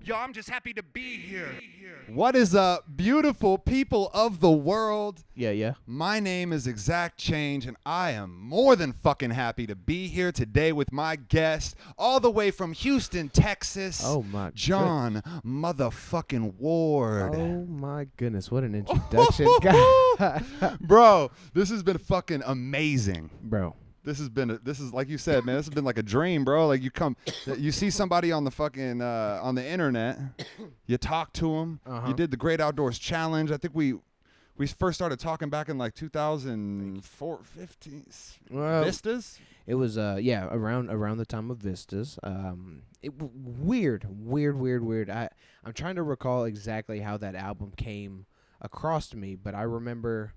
Yo, I'm just happy to be here. What is up, beautiful people of the world? Yeah. My name is ExZac Change, and I am more than fucking happy to be here today with my guest, all the way from Houston, Texas. Oh my John motherfucking Ward. Oh my goodness, what an introduction. Bro, this has been fucking amazing. Bro. This is like you said, man, this has been like a dream, bro. Like you see somebody on the fucking, on the internet, you talk to them, you did the Great Outdoors Challenge. I think we first started talking back in like 2004, 15, Vistas. It was, around the time of Vistas. Weird. I'm trying to recall exactly how that album came across to me, but I remember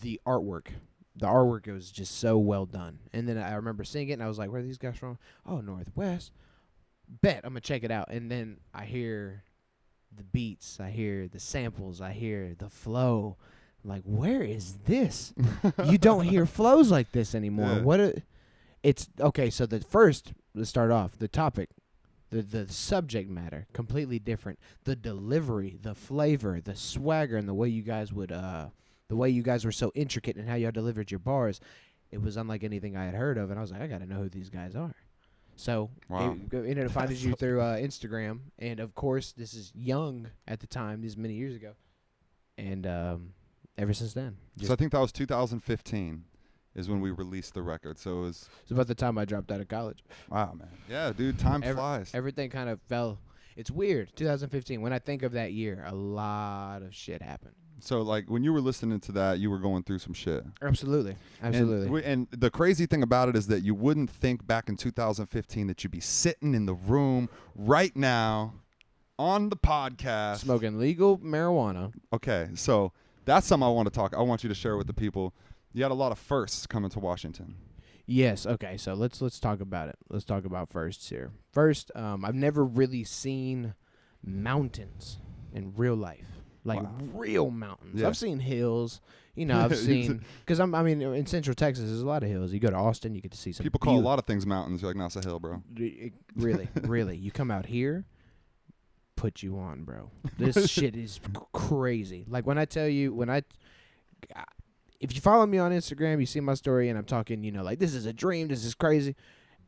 the artwork. The artwork was just so well done. And then I remember seeing it, and I was like, where are these guys from? Oh, Northwest. Bet, I'm going to check it out. And then I hear the beats. I hear the samples. I hear the flow. I'm like, where is this? You don't hear flows like this anymore. Yeah. It's, okay, so let's start off. The topic, the subject matter, completely different. The delivery, the flavor, the swagger, and the way you guys would... the way you guys were so intricate in how y'all delivered your bars, it was unlike anything I had heard of, and I was like, I got to know who these guys are. So wow. it ended up finding you through Instagram, and of course, this is young at the time, this is many years ago, and ever since then. So I think that was 2015 is when we released the record. So it's about the time I dropped out of college. Wow, man. Yeah, dude, time flies. Everything kind of fell. It's weird, 2015. When I think of that year, a lot of shit happened. So, like, when you were listening to that, you were going through some shit. Absolutely. And the crazy thing about it is that you wouldn't think back in 2015 that you'd be sitting in the room right now on the podcast. Smoking legal marijuana. Okay, so that's something I want you to share with the people. You had a lot of firsts coming to Washington. Yes. Okay. So let's talk about it. Let's talk about firsts here. First, I've never really seen mountains in real life. Like real mountains. Yeah. I've seen hills. You know, I've seen because in Central Texas, there's a lot of hills. You go to Austin, you get to see some. People call a lot of things mountains. You're like, no, it's a hill, bro. Really. You come out here, put you on, bro. This shit is crazy. Like when I tell you, if you follow me on Instagram, you see my story, and I'm talking, like this is a dream. This is crazy.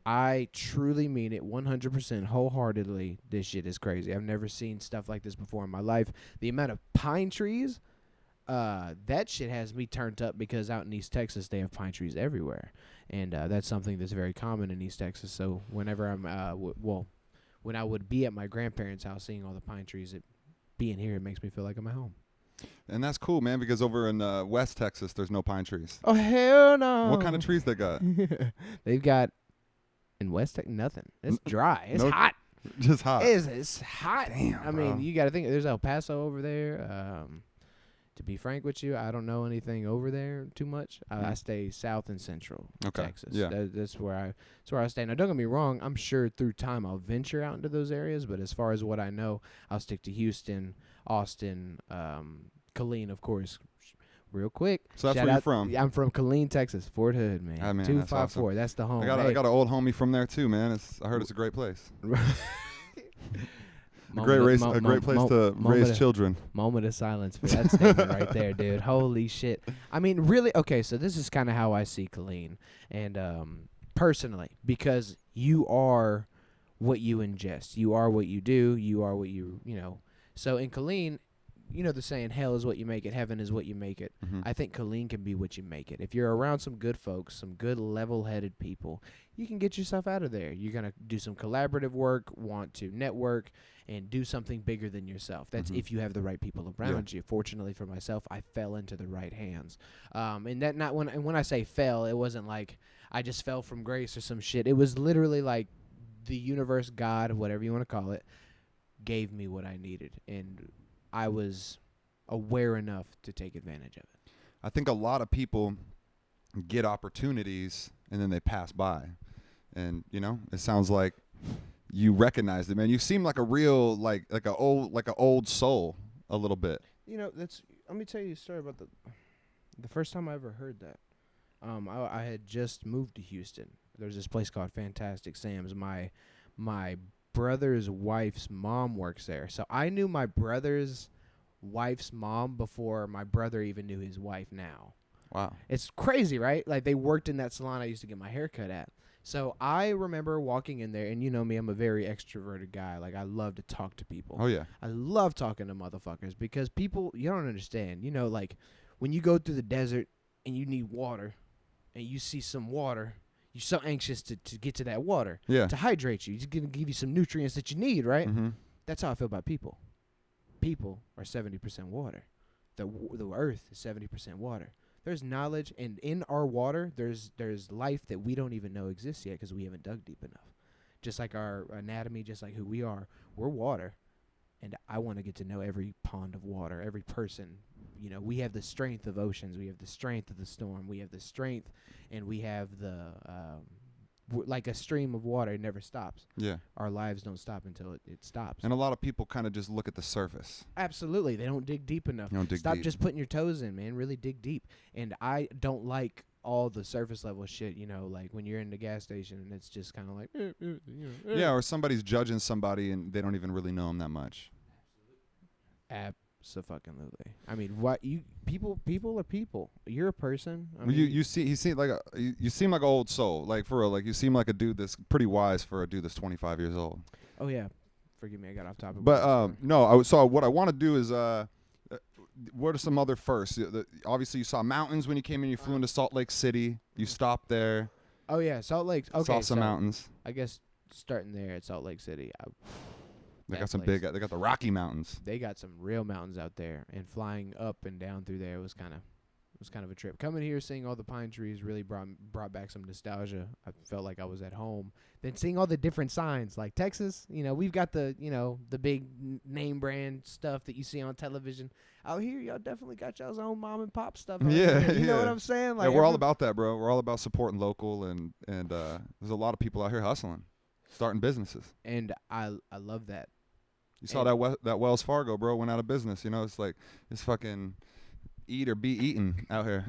I truly mean it 100% wholeheartedly. This shit is crazy. I've never seen stuff like this before in my life. The amount of pine trees, that shit has me turned up because out in East Texas, they have pine trees everywhere. And that's something that's very common in East Texas. So whenever I'm, when I would be at my grandparents' house seeing all the pine trees, being here, it makes me feel like I'm at home. And that's cool, man, because over in West Texas, there's no pine trees. Oh, hell no. What kind of trees they got? They've got... In West Texas, nothing. It's dry. It's hot. Just hot. It's hot. Damn, I mean, you got to think, there's El Paso over there. To be frank with you, I don't know anything over there too much. I stay south and central Texas. Yeah. That's where I stay. Now, don't get me wrong. I'm sure through time I'll venture out into those areas, but as far as what I know, I'll stick to Houston, Austin, Killeen, of course. Real quick. So that's where you're from? I'm from Killeen, Texas. Fort Hood, man. 254. Awesome. That's the home. I got an old homie from there too, man. I heard it's a great place. a great place to raise children. Moment of silence for that statement right there, dude. Holy shit. I mean, really. Okay, so this is kind of how I see Killeen, and personally, because you are what you ingest. You are what you do. You are what you know. So in Killeen. You know the saying, hell is what you make it, heaven is what you make it. Mm-hmm. I think Killeen can be what you make it. If you're around some good folks, some good level-headed people, you can get yourself out of there. You're going to do some collaborative work, want to network, and do something bigger than yourself. That's if you have the right people around you. Fortunately for myself, I fell into the right hands. And that not when I say fell, it wasn't like I just fell from grace or some shit. It was literally like the universe, God, whatever you want to call it, gave me what I needed. And I was aware enough to take advantage of it. I think a lot of people get opportunities and then they pass by, and it sounds like you recognized it, man. You seem like a real like an old soul a little bit. Let me tell you a story about the first time I ever heard that. I had just moved to Houston. There's this place called Fantastic Sam's. My brother's wife's mom works there. So I knew my brother's wife's mom before my brother even knew his wife now. Wow. It's crazy, right? Like, they worked in that salon I used to get my hair cut at. So I remember walking in there, and you know me, I'm a very extroverted guy. Like, I love to talk to people. Oh, yeah. I love talking to motherfuckers because people, you don't understand. Like, when you go through the desert and you need water and you see some water, you're so anxious to get to that water. Yeah. To hydrate you. It's going to give you some nutrients that you need, right? Mm-hmm. That's how I feel about people. People are 70% water. The earth is 70% water. There's knowledge, and in our water, there's life that we don't even know exists yet because we haven't dug deep enough. Just like our anatomy, just like who we are, we're water. And I want to get to know every pond of water, every person. We have the strength of oceans. We have the strength of the storm. We have the strength, and we have the like a stream of water. It never stops. Yeah. Our lives don't stop until it stops. And a lot of people kind of just look at the surface. Absolutely. They don't dig deep enough. Stop just putting your toes in, man. Really dig deep. And I don't like all the surface level shit, like when you're in the gas station and it's just kind of like, Yeah, or somebody's judging somebody and they don't even really know them that much. Absolutely. I mean, people are people. You're a person. You seem like you seem like an old soul, like for real. Like you seem like a dude that's pretty wise for a dude that's 25 years old. Oh yeah, forgive me, I got off topic. But no, so what I want to do is what are some other firsts? Obviously, you saw mountains when you came in. You flew into Salt Lake City. You stopped there. Oh yeah, Salt Lake. Okay, saw some mountains. I guess starting there at Salt Lake City. They got some big. They got the Rocky Mountains. They got some real mountains out there, and flying up and down through there was kind of a trip. Coming here, seeing all the pine trees really brought back some nostalgia. I felt like I was at home. Then seeing all the different signs, like Texas, we've got the the big name brand stuff that you see on television. Out here, y'all definitely got y'all's own mom and pop stuff. Yeah, you know what I'm saying? Like, yeah, we're all about that, bro. We're all about supporting local, and there's a lot of people out here hustling, starting businesses. And I love that. You saw that Wells Fargo, bro, went out of business. It's like it's fucking eat or be eaten out here.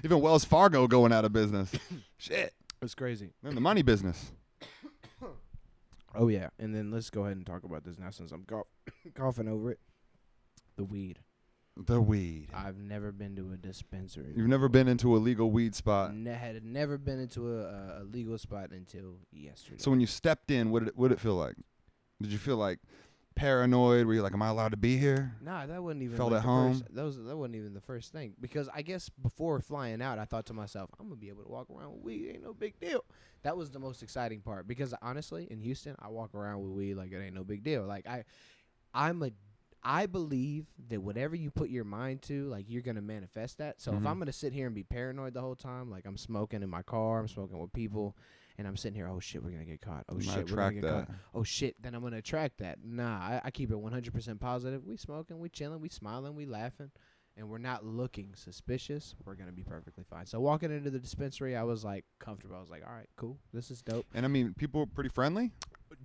Even Wells Fargo going out of business. Shit. It's crazy. They're in the money business. Oh, yeah. And then let's go ahead and talk about this now since I'm coughing over it. The weed. The weed. I've never been to a dispensary. You've never been into a legal weed spot? Had never been into a legal spot until yesterday. So when you stepped in, what did it feel like? Did you feel like paranoid? Were you like, am I allowed to be here? Nah, that wasn't even Felt like at home? that wasn't even the first thing. Because I guess before flying out, I thought to myself, I'm going to be able to walk around with weed. Ain't no big deal. That was the most exciting part. Because honestly, in Houston, I walk around with weed like it ain't no big deal. Like I believe that whatever you put your mind to, like, you're going to manifest that. So if I'm going to sit here and be paranoid the whole time, like I'm smoking in my car, I'm smoking with people, and I'm sitting here, oh, shit, we're going to get caught. Oh, shit, we're going to get caught. Oh, shit, then I'm going to attract that. Nah, I keep it 100% positive. We smoking, we chilling, we smiling, we laughing, and we're not looking suspicious. We're going to be perfectly fine. So walking into the dispensary, I was, like, comfortable. I was like, all right, cool. This is dope. And, I mean, people were pretty friendly?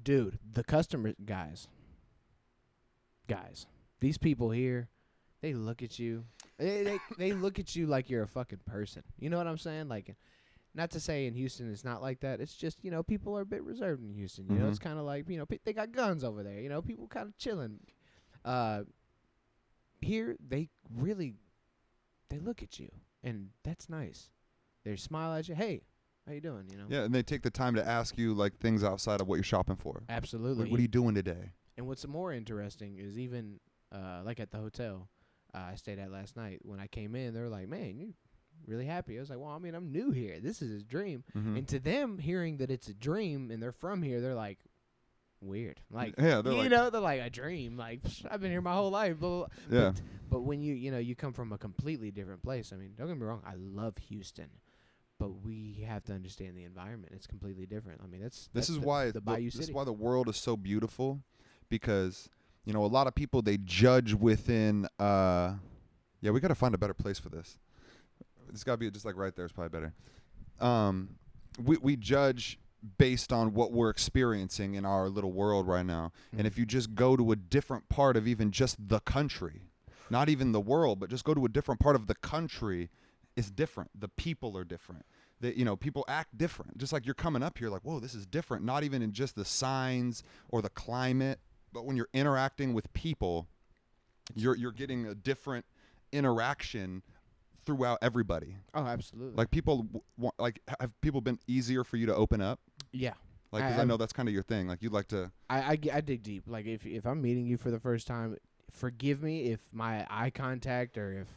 Dude, the customer guys, these people here, they look at you. They look at you like you're a fucking person. You know what I'm saying? Like, not to say in Houston it's not like that. It's just, people are a bit reserved in Houston. You know, it's kind of like, they got guns over there. People kind of chilling. Here, they look at you, and that's nice. They smile at you. Hey, how you doing? Yeah, and they take the time to ask you, like, things outside of what you're shopping for. Absolutely. Like, what are you doing today? And what's more interesting is even, like at the hotel I stayed at last night, when I came in, they were like, man, you really happy. I was like, well, I mean, I'm new here. This is a dream. And to them, hearing that it's a dream and they're from here, they're like, weird. Like, yeah, they're like, a dream. Like, I've been here my whole life. Blah, blah, blah. Yeah. But when you come from a completely different place, I mean, don't get me wrong, I love Houston. But we have to understand the environment. It's completely different. I mean, this is why the world is so beautiful, because a lot of people, they judge within. Yeah, we got to find a better place for this. It's got to be just like right there. It's probably better. we judge based on what we're experiencing in our little world right now. And if you just go to a different part of even just the country, not even the world, but just go to a different part of the country, it's different. The people are different. People act different. Just like you're coming up here like, whoa, this is different. Not even in just the signs or the climate, but when you're interacting with people, you're getting a different interaction throughout everybody. Oh, absolutely. Like people have people been easier for you to open up? Yeah. Like, 'cause I know that's kind of your thing. Like, you'd like to. I dig deep. Like, if I'm meeting you for the first time, forgive me if my eye contact or if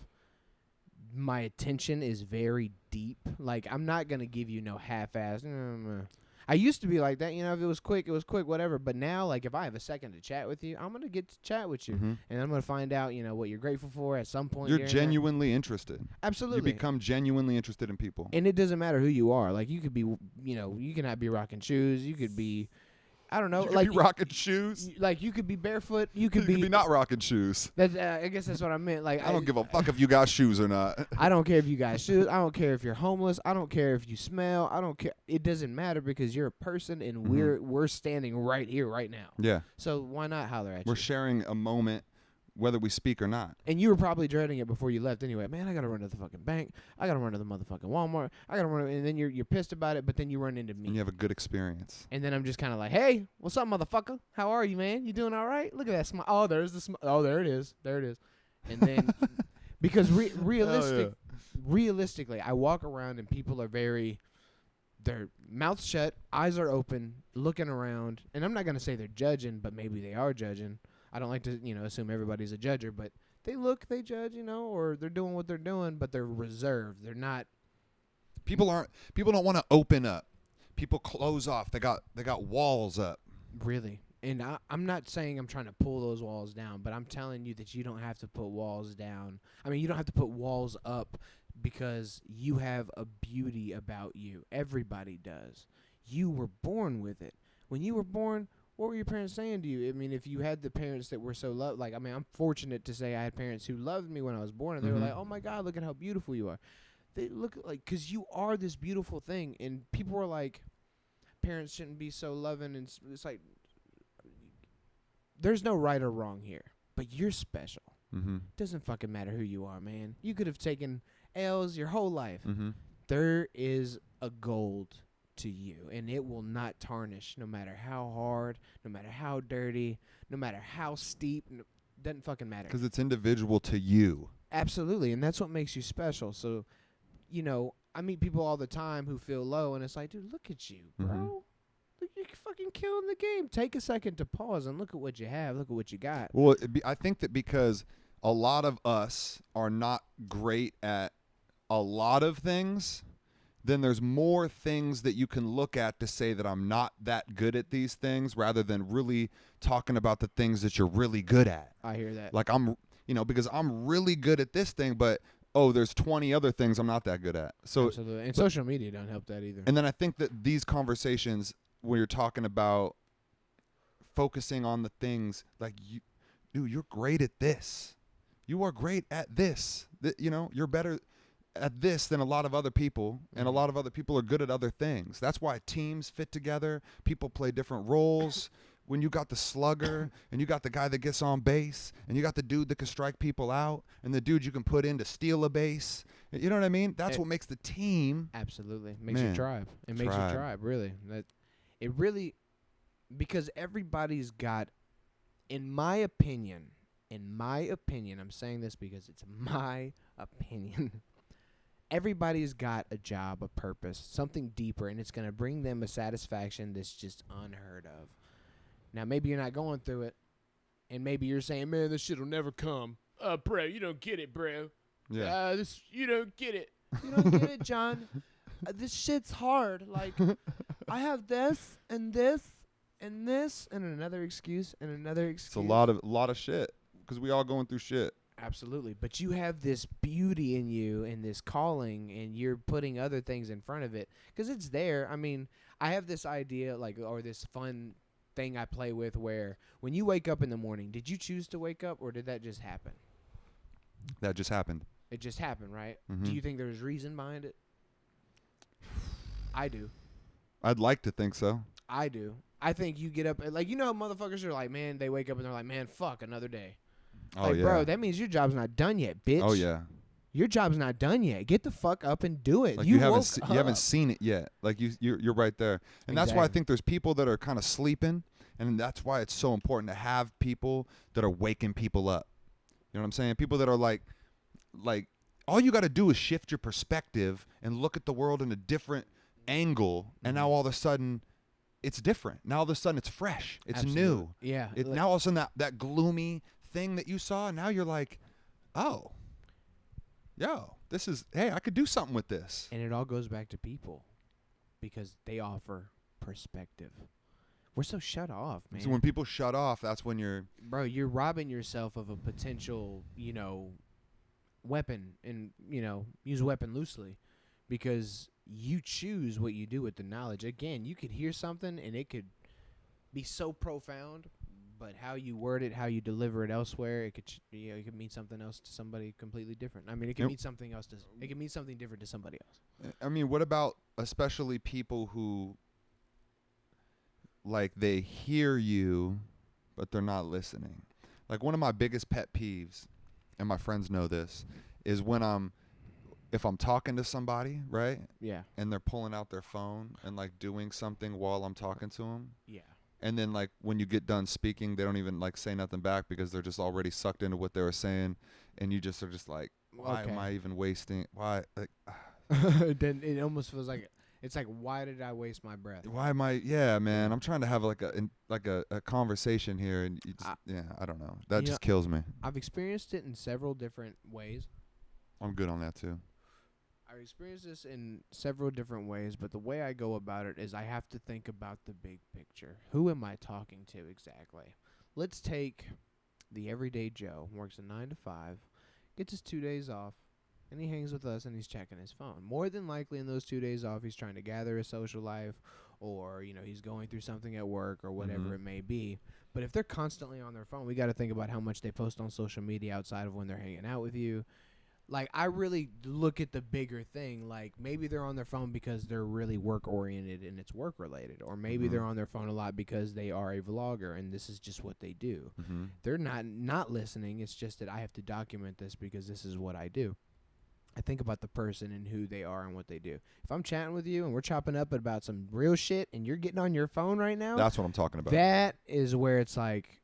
my attention is very deep. Like, I'm not gonna give you no half-ass. I used to be like that. If it was quick, whatever. But now, like, if I have a second to chat with you, I'm gonna get to chat with you, and I'm gonna find out, what you're grateful for at some point. You're genuinely interested. Absolutely. You become genuinely interested in people. And it doesn't matter who you are. Like, you could be, you can not be rocking shoes. You could be, I don't know. You like could be rocking shoes. Like, you could be barefoot. You could be not rocking shoes. That's, I guess that's what I meant. Like, I don't give a fuck if you got shoes or not. I don't care if you got shoes. I don't care if you're homeless. I don't care if you smell. I don't care. It doesn't matter because you're a person and we're standing right here, right now. Yeah. So why not holler at you? We're sharing a moment, whether we speak or not. And you were probably dreading it before you left anyway. Man, I got to run to the fucking bank. I got to run to the motherfucking Walmart. I got to run. And then you're pissed about it, but then you run into me. And you have a good experience. And then I'm just kind of like, hey, what's up, motherfucker? How are you, man? You doing all right? Look at that smile. Oh, there's the smile. Oh, there it is. There it is. And then, because realistically, I walk around and people are their mouths shut, eyes are open, looking around. And I'm not going to say they're judging, but maybe they are judging. I don't like to, assume everybody's a judger, but they look, they judge, or they're doing what they're doing, but they're reserved. They're not. People don't want to open up. People close off. They got walls up. Really. And I'm not saying I'm trying to pull those walls down, but I'm telling you that you don't have to put walls down. I mean, you don't have to put walls up because you have a beauty about you. Everybody does. You were born with it. When you were born, what were your parents saying to you? I mean, if you had the parents that were so loved, like, I mean, I'm fortunate to say I had parents who loved me when I was born, and they were like, oh, my God, look at how beautiful you are. They look like, because you are this beautiful thing, and people were like, parents shouldn't be so loving, and it's like, there's no right or wrong here, but you're special. Doesn't fucking matter who you are, man. You could have taken L's your whole life. There is a gold to you, and it will not tarnish no matter how hard, no matter how dirty, no matter how steep. Doesn't fucking matter. Because it's individual to you. Absolutely, and that's what makes you special. So, I meet people all the time who feel low, and it's like, dude, look at you, bro. Look, you're fucking killing the game. Take a second to pause and look at what you have. Look at what you got. Well, I think that because a lot of us are not great at a lot of things, then there's more things that you can look at to say that I'm not that good at these things rather than really talking about the things that you're really good at. I hear that. Like because I'm really good at this thing, but there's 20 other things I'm not that good at. So absolutely. And social media don't help that either. And then I think that these conversations when you're talking about focusing on the things like you're great at this. You are great at this. You're better at this than a lot of other people, and a lot of other people are good at other things. That's why teams fit together. People play different roles. When you got the slugger, and you got the guy that gets on base, and you got the dude that can strike people out, and the dude you can put in to steal a base. You know what I mean? That's what makes the team. Absolutely. Makes your tribe. It makes your tribe, really. It really, because everybody's got, in my opinion, I'm saying this because it's my opinion, everybody's got a job, a purpose, something deeper, and it's going to bring them a satisfaction that's just unheard of. Now, maybe you're not going through it, and maybe you're saying, man, this shit will never come. Bro, you don't get it, bro. Yeah. You don't get it. You don't get it, John. This shit's hard. Like, I have this and this and this and another excuse and another excuse. It's a lot of shit because we all going through shit. Absolutely. But you have this beauty in you and this calling, and you're putting other things in front of it because it's there. I mean, I have this idea, or this fun thing I play with where when you wake up in the morning, did you choose to wake up or did that just happen? That just happened. It just happened, right? Do you think there's reason behind it? I do. I'd like to think so. I do. I think you get up, like, you know, motherfuckers are like, man, they wake up and they're like, man, fuck, another day. Oh, like, yeah. bro, that means your job's not done yet, bitch. Oh, yeah. Your job's not done yet. Get the fuck up and do it. Like you you haven't seen it yet. Like you're right there. And that's why I think there's people that are kind of sleeping, and that's why it's so important to have people that are waking people up. You know what I'm saying? People that are like all you got to do is shift your perspective and look at the world in a different angle, and now all of a sudden it's different. Now all of a sudden it's fresh. It's new. Yeah. Now all of a sudden that gloomy thing that you saw, now you're like, oh, yo, this is, hey, I could do something with this. And it all goes back to people because they offer perspective. We're so shut off, man. So when people shut off, that's when you're robbing yourself of a potential, weapon, and, use weapon loosely, because you choose what you do with the knowledge. Again, you could hear something and it could be so profound, but how you word it, how you deliver it elsewhere, it could mean something else to somebody completely different. I mean, it could mean something else it could mean something different to somebody else. I mean, what about especially people who, like, they hear you, but they're not listening? Like, one of my biggest pet peeves, and my friends know this, is when if I'm talking to somebody, right? Yeah. And they're pulling out their phone and, like, doing something while I'm talking to them. Yeah. And then, like, when you get done speaking, they don't even, like, say nothing back because they're just already sucked into what they were saying. And you just are just like, why am I even wasting? Why? Like, then it almost feels like, it's like, why did I waste my breath? why am I? Yeah, man. I'm trying to have, like, a conversation here. And you just, I don't know. That just kills me. I've experienced it in several different ways. I'm good on that, too. I've experienced this in several different ways, but the way I go about it is I have to think about the big picture. Who am I talking to exactly? Let's take the everyday Joe, works a 9 to 5, gets his 2 days off, and he hangs with us and he's checking his phone. More than likely in those 2 days off, he's trying to gather his social life, or, he's going through something at work or whatever it may be. But if they're constantly on their phone, we got to think about how much they post on social media outside of when they're hanging out with you. Like, I really look at the bigger thing. Like, maybe they're on their phone because they're really work-oriented and it's work-related. Or maybe they're on their phone a lot because they are a vlogger and this is just what they do. They're not listening. It's just that I have to document this because this is what I do. I think about the person and who they are and what they do. If I'm chatting with you and we're chopping up about some real shit and you're getting on your phone right now. That's what I'm talking about. That is where it's like,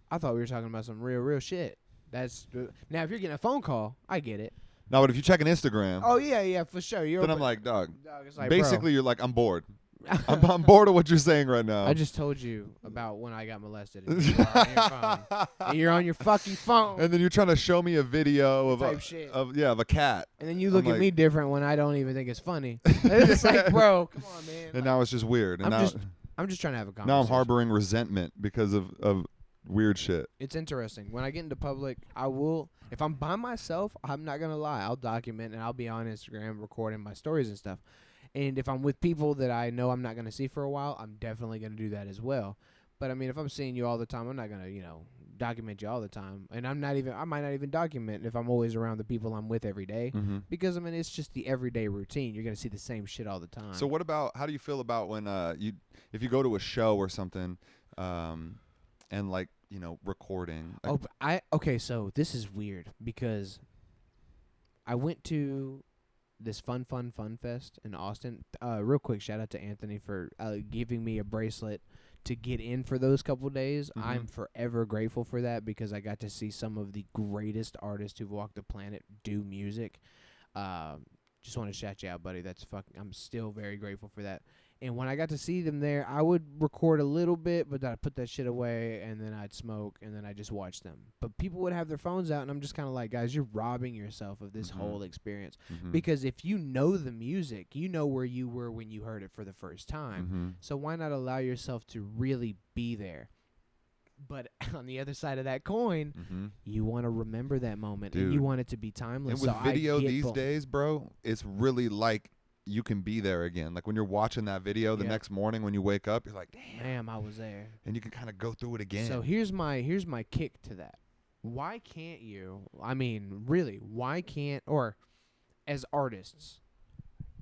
I thought we were talking about some real shit. Now, if you're getting a phone call, I get it. No, but if you're checking Instagram, oh yeah, for sure. Then I'm like, dog. It's like, basically, you're like, I'm bored. I'm bored of what you're saying right now. I just told you about when I got molested. And you are on your phone. And you're on your fucking phone. And then you're trying to show me a video of a cat. And then you look at me different when I don't even think it's funny. It's like, bro, come on, man. And now it's just weird. And I'm just trying to have a conversation. Now I'm harboring resentment because of weird shit. It's interesting. When I get into public, I will, if I'm by myself, I'm not going to lie. I'll document and I'll be on Instagram recording my stories and stuff. And if I'm with people that I know I'm not going to see for a while, I'm definitely going to do that as well. But I mean, if I'm seeing you all the time, I'm not going to, document you all the time. And I might not even document if I'm always around the people I'm with every day. Because I mean, it's just the everyday routine. You're going to see the same shit all the time. So how do you feel about when if you go to a show or something, and like, recording? Okay, so this is weird because I went to this Fun Fest in Austin. Real quick, shout out to Anthony for giving me a bracelet to get in for those couple days. I'm forever grateful for that because I got to see some of the greatest artists who've walked the planet do music. Just want to shout you out, buddy. I'm still very grateful for that. And when I got to see them there, I would record a little bit, but then I'd put that shit away, and then I'd smoke, and then I'd just watch them. But people would have their phones out, and I'm just kind of like, guys, you're robbing yourself of this whole experience. Because if you know the music, you know where you were when you heard it for the first time. So why not allow yourself to really be there? But on the other side of that coin, you want to remember that moment, and you want it to be timeless. And with video these days, bro, it's really like you can be there again. Like when you're watching that video the next morning when you wake up, you're like, damn, I was there. And you can kind of go through it again. So here's my kick to that. Why can't you? I mean, really, why can't, or as artists,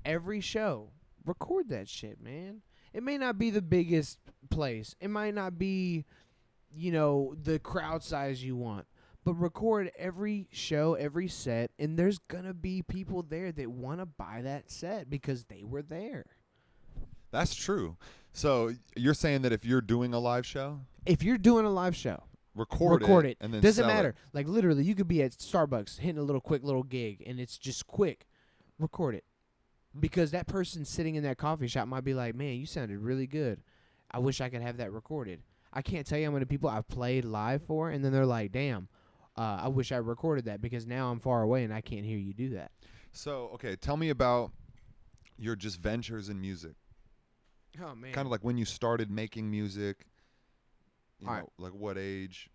every show, record that shit, man. It may not be the biggest place. It might not be, the crowd size you want. But record every show, every set, and there's going to be people there that want to buy that set because they were there. That's true. So you're saying that if you're doing a live show? If you're doing a live show, record it and then doesn't sell matter. it. Like literally, you could be at Starbucks hitting a quick little gig, and it's just quick. Record it, because that person sitting in that coffee shop might be like, "Man, you sounded really good. I wish I could have that recorded." I can't tell you how many people I've played live for, and then they're like, "Damn, I wish I recorded that because now I'm far away and I can't hear you do that." So okay, tell me about your just ventures in music. Oh man, Kind of like when you started making music. You know, All right. like what age?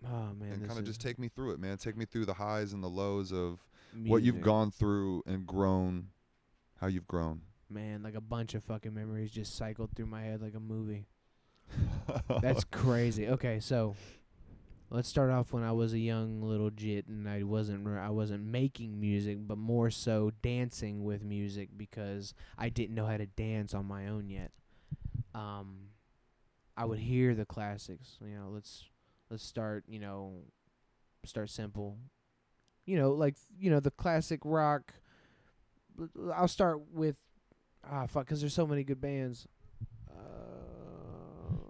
oh man, And this kind of is just take me through it, man. Take me through the highs and the lows of what you've music. gone through and grown, how you've grown. Man, like a bunch of fucking memories just cycled through my head like a movie. That's crazy. Okay, so let's start off when I was a young little jit and I wasn't making music, but more so dancing with music because I didn't know how to dance on my own yet. I would hear the classics. Let's start. Start simple. The classic rock. I'll start with because there's so many good bands.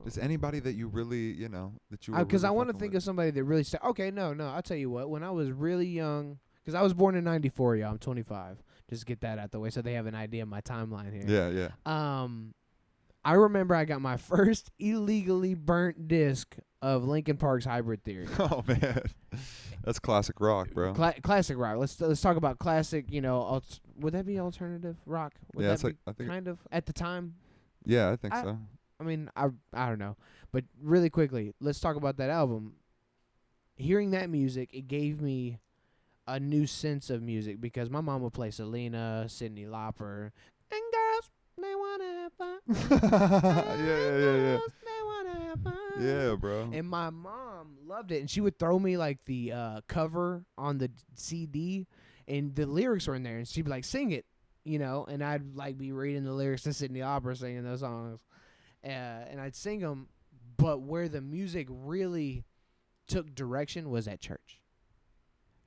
Is anybody that you really, that you were Because really I want to fucking think with? of somebody that really okay, no, I'll tell you what. When I was really young, because I was born in '94, y'all. I'm 25. Just get that out the way so they have an idea of my timeline here. Yeah. I remember I got my first illegally burnt disc of Linkin Park's Hybrid Theory. Oh man, that's classic rock, bro. Classic rock. Let's talk about classic. Would that be alternative rock? Would Yeah, that it's like I think. kind of at the time? Yeah, I think so. I mean, I don't know. But really quickly, let's talk about that album. Hearing that music, it gave me a new sense of music because my mom would play Selena, Cyndi Lauper, and girls, they want to have fun. Yeah. Girls, they wanna have fun. Yeah, bro. And my mom loved it, and she would throw me like the cover on the CD, and the lyrics were in there, and she'd be like, "Sing it," and I'd like be reading the lyrics to Cyndi Lauper singing those songs, and I'd sing them. But where the music really took direction was at church.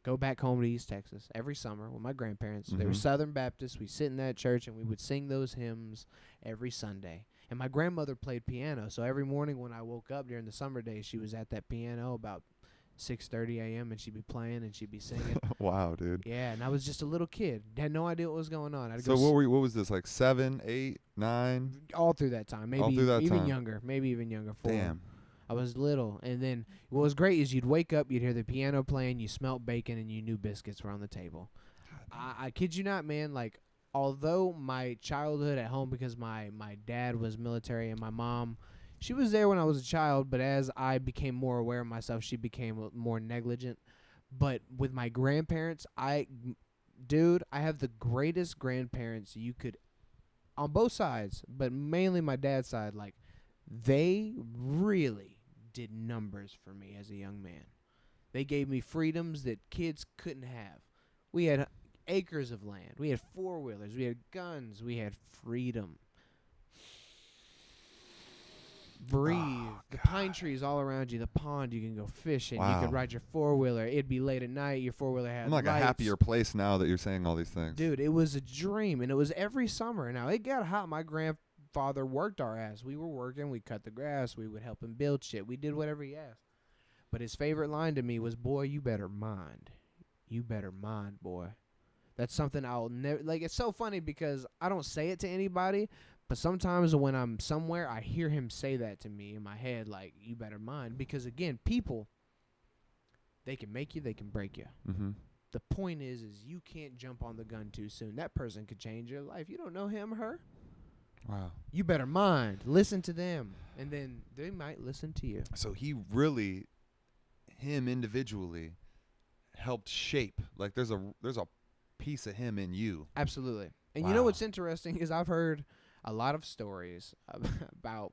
Go back home to East Texas every summer with my grandparents. They were Mhm. Southern Baptists. We sit in that church and we would sing those hymns every Sunday. And my grandmother played piano, so every morning when I woke up during the summer days, she was at that piano about 6:30 a.m. and she'd be playing and she'd be singing. Wow, dude. Yeah, and I was just a little kid, had no idea what was going on. So what was this, like 7, 8, 9? all through that time, maybe through that even time. younger, 4. Damn. I was little, and then what was great is you'd wake up, you'd hear the piano playing, you smelt bacon, and you knew biscuits were on the table. I kid you not, man. Like, although my childhood at home, because my dad was military and my mom, she was there when I was a child, but as I became more aware of myself, she became more negligent. But with my grandparents, I have the greatest grandparents you could, on both sides, but mainly my dad's side. Like, they really did numbers for me as a young man. They gave me freedoms that kids couldn't have. We had acres of land. We had 4-wheelers. We had guns. We had freedom. Breathe. The pine trees all around you. The pond you can go fishing. You Wow. could ride your 4-wheeler. It'd be late at night. Your 4-wheeler had I'm like lights. a happier place now that you're saying all these things. Dude, it was a dream, and it was every summer. Now, it got hot. My grandfather worked our ass. We were working. We cut the grass. We would help him build shit. We did whatever he asked. But his favorite line to me was, "Boy, you better mind. You better mind, boy." That's something I'll never... Like, it's so funny because I don't say it to anybody, but sometimes when I'm somewhere, I hear him say that to me in my head, like, "You better mind." Because, again, people, they can make you, they can break you. Mm-hmm. The point is you can't jump on the gun too soon. That person could change your life. You don't know him or her. Wow. You better mind. Listen to them, and then they might listen to you. So him individually helped shape. Like there's a piece of him in you. Absolutely. And Wow. you know what's interesting is I've heard a lot of stories about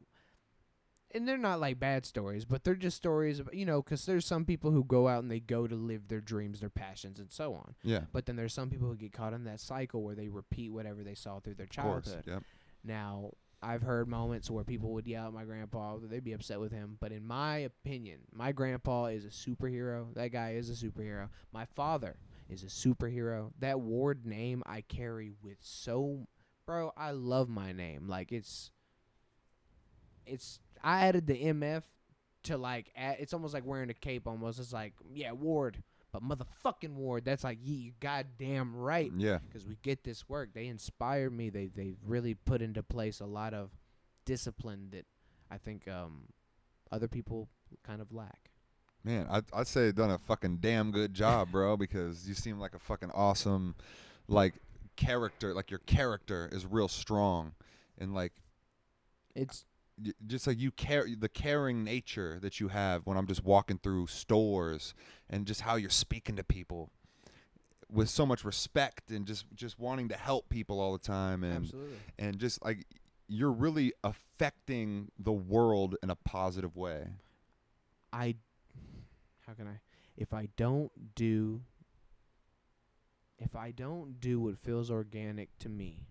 and they're not like bad stories, but they're just stories of, because there's some people who go out and they go to live their dreams, their passions, and so on. Yeah. But then there's some people who get caught in that cycle where they repeat whatever they saw through their Of course. childhood. Yep. Now, I've heard moments where people would yell at my grandpa, they'd be upset with him. But in my opinion, my grandpa is a superhero. That guy is a superhero. My father is a superhero. That Ward name I carry with bro, I love my name. Like, I added the MF to, like, it's almost like wearing a cape almost. It's like, yeah, Ward, but motherfucking Ward. That's like, you goddamn right. Yeah. Because we get this work. They inspired me. They really put into place a lot of discipline that I think other people kind of lack. Man, I'd say you've done a fucking damn good job, bro, because you seem like a fucking awesome, like, character. Like, your character is real strong. And, like, It's just like the caring nature that you have when I'm just walking through stores, and just how you're speaking to people with so much respect and just wanting to help people all the time. And absolutely. And just like, you're really affecting the world in a positive way. If I don't do what feels organic to me,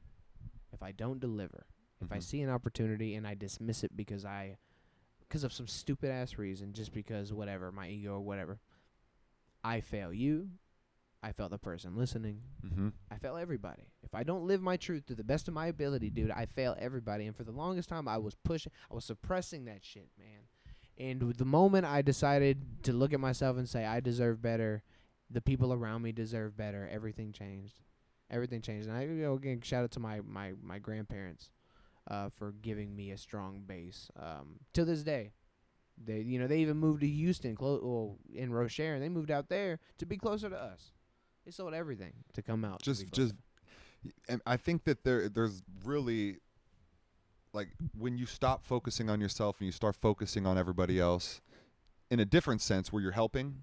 if I don't deliver, if I see an opportunity and I dismiss it because of some stupid ass reason, just because whatever, my ego or whatever, I fail you. I fail the person listening. Mm-hmm. I fail everybody. If I don't live my truth to the best of my ability, dude, I fail everybody. And for the longest time, I was suppressing that shit, man. And the moment I decided to look at myself and say, I deserve better, the people around me deserve better, everything changed. Everything changed. And I, again, shout out to my grandparents for giving me a strong base. To this day, they even moved to Houston, in Rocher, and they moved out there to be closer to us. They sold everything to come out. And I think that there's really, like, when you stop focusing on yourself and you start focusing on everybody else in a different sense where you're helping,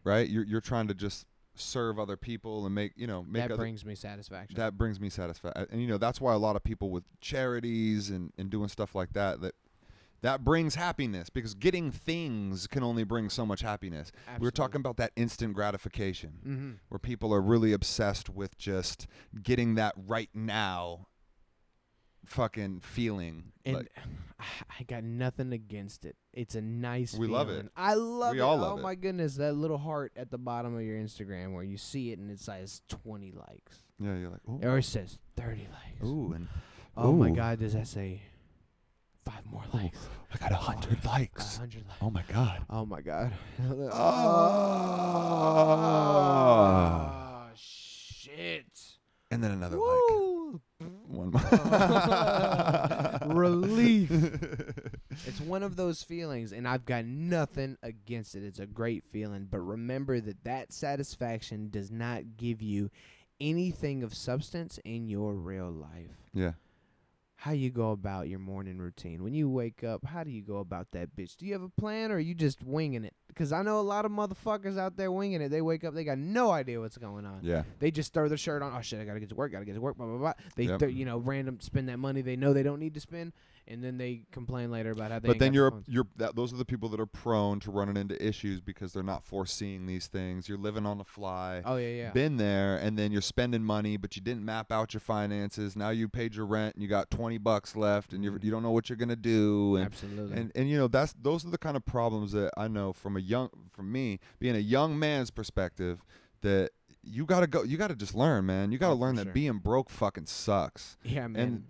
right? You're trying to just serve other people and make that brings me satisfaction. That brings me satisfaction. And that's why a lot of people with charities and doing stuff like that brings happiness, because getting things can only bring so much happiness. Absolutely. We were talking about that instant gratification, where people are really obsessed with just getting that right now fucking feeling. And I got nothing against it. It's a nice We feeling. love it. I love We it. all love oh my goodness, that little heart at the bottom of your Instagram where you see it and it says 20 likes. Yeah, you're like, ooh. Or it says 30 likes. Ooh, and oh my God, does that say 5 more likes? I got 100 likes. 100 likes. Oh my God. Oh my God. Oh, shit. And then another Woo. like. One more. Relief. It's one of those feelings, and I've got nothing against it. It's a great feeling, but remember that satisfaction does not give you anything of substance in your real life. Yeah. How you go about your morning routine. When you wake up, how do you go about that bitch? Do you have a plan, or are you just winging it? Because I know a lot of motherfuckers out there winging it. They wake up, they got no idea what's going on. Yeah. They just throw their shirt on. Oh, shit, I got to get to work, blah, blah, blah. They, Yep. random spend that money they know they don't need to spend, and then they complain later about how they But ain't then got the funds. those are the people that are prone to running into issues because they're not foreseeing these things. You're living on the fly. Oh, yeah. Been there, and then you're spending money, but you didn't map out your finances. Now you paid your rent, and you got $20 left, and you don't know what you're gonna do. And, Absolutely. And those are the kind of problems that I know from me being a young man's perspective, that you gotta just learn, man. You gotta learn that being broke fucking sucks. Yeah, man.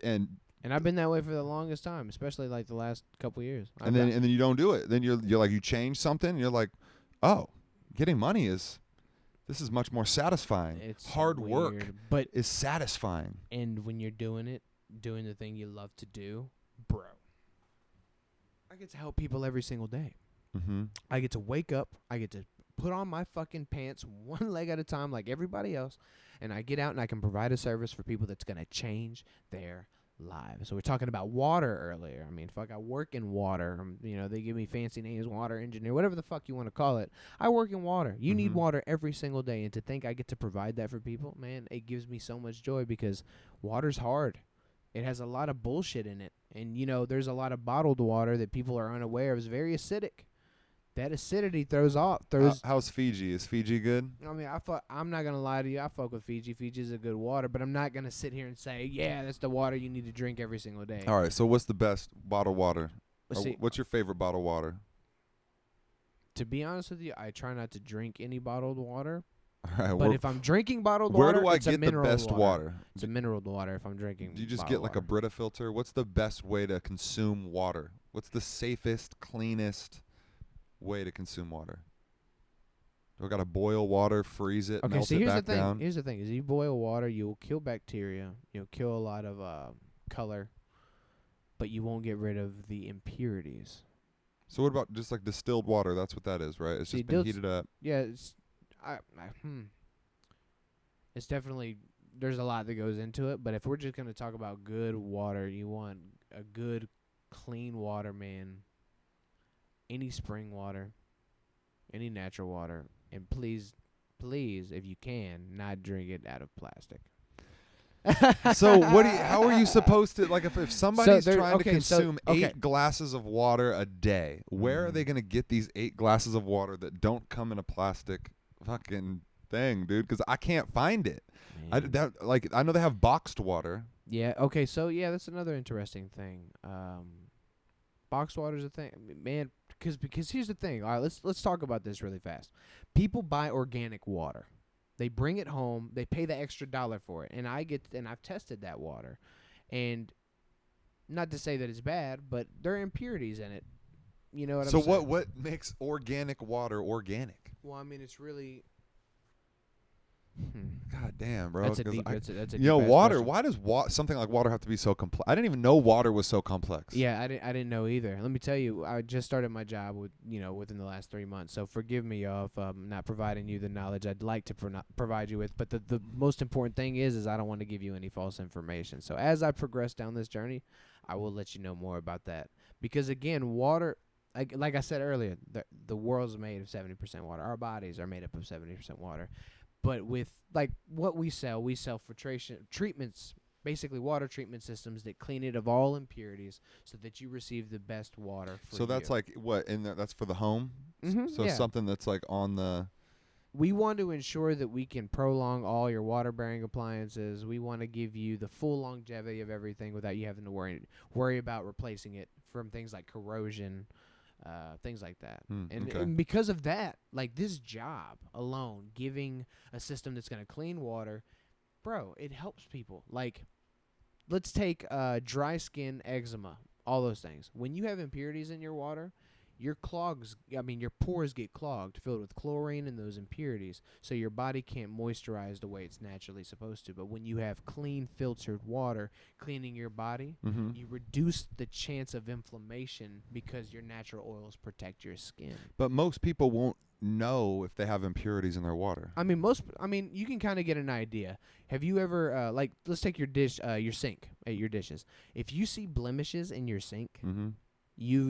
And I've been that way for the longest time, especially like the last couple years. And then you don't do it. Then you're like, you change something, and you're like, oh, getting money this is much more satisfying. It's hard weird, work but is satisfying. And when you're doing the thing you love to do, bro, I get to help people every single day. Mm-hmm. I get to wake up. I get to put on my fucking pants one leg at a time like everybody else, and I get out and I can provide a service for people that's going to change their lives. So we're talking about water earlier. I mean, fuck, I work in water. They give me fancy names, water engineer, whatever the fuck you want to call it. I work in water. You need water every single day, and to think I get to provide that for people, man, it gives me so much joy, because water's hard. it has a lot of bullshit in it. And, there's a lot of bottled water that people are unaware of is very acidic. That acidity throws. How's Fiji? Is Fiji good? I mean, I'm not gonna lie to you. I fuck with Fiji. Fiji's a good water, but I'm not gonna sit here and say, yeah, that's the water you need to drink every single day. All right. So what's the best bottled water? See, What's your favorite bottled water? To be honest with you, I try not to drink any bottled water. All right. But if I'm drinking bottled where water, do I it's a get the mineral best water? It's a mineral water if I'm drinking. Do you just bottled get like a water. Brita filter? What's the best way to consume water? What's the safest, cleanest way to consume water? Do I gotta boil water, freeze it, Okay, melt so it here's back the thing. down? Here's the thing: is you boil water, you will kill bacteria, you'll kill a lot of color, but you won't get rid of the impurities. So what about just like distilled water? That's what that is, right? It's See, just been heated up. Yeah, it's definitely, there's a lot that goes into it. But if we're just gonna talk about good water, you want a good, clean water, man. Any spring water, any natural water, and please, if you can, not drink it out of plastic. So how are you supposed to, like, if somebody's trying to consume 8 glasses of water a day, where are they going to get these 8 glasses of water that don't come in a plastic fucking thing, dude? Because I can't find it. I know they have boxed water. Yeah, okay, so yeah, that's another interesting thing. Boxed water's a thing, man, because here's the thing. All right, let's talk about this really fast. People buy organic water. They bring it home. They pay the extra $1 for it, and I've tested that water, and not to say that it's bad, but there are impurities in it. You know what I'm saying? So what makes organic water organic? Well, I mean, it's really. God damn, bro. That's a deep. That's a water. question. Why does something like water have to be so complex? I didn't even know water was so complex. Yeah, I didn't know either. Let me tell you, I just started my job within the last 3 months. So forgive me, y'all, if I'm not providing you the knowledge I'd like to provide you with. But the most important thing is I don't want to give you any false information. So as I progress down this journey, I will let you know more about that. Because again, water, like I said earlier, the world's made of 70% water. Our bodies are made up of 70% water. But with like what we sell filtration treatments, basically water treatment systems that clean it of all impurities so that you receive the best water for So that's like what that's for the home? Mm-hmm, So yeah. something that's like on the. We want to ensure that we can prolong all your water-bearing appliances. We want to give you the full longevity of everything without you having to worry about replacing it from things like corrosion, things like that. And because of that, like this job alone, giving a system that's going to clean water, bro, it helps people. Like, let's take dry skin, eczema, all those things. When you have impurities in your water, your pores get clogged, filled with chlorine and those impurities, so your body can't moisturize the way it's naturally supposed to. But when you have clean, filtered water cleaning your body, you reduce the chance of inflammation because your natural oils protect your skin. But most people won't know if they have impurities in their water. I mean, you can kind of get an idea. Have you ever, let's take your sink, your dishes. If you see blemishes in your sink,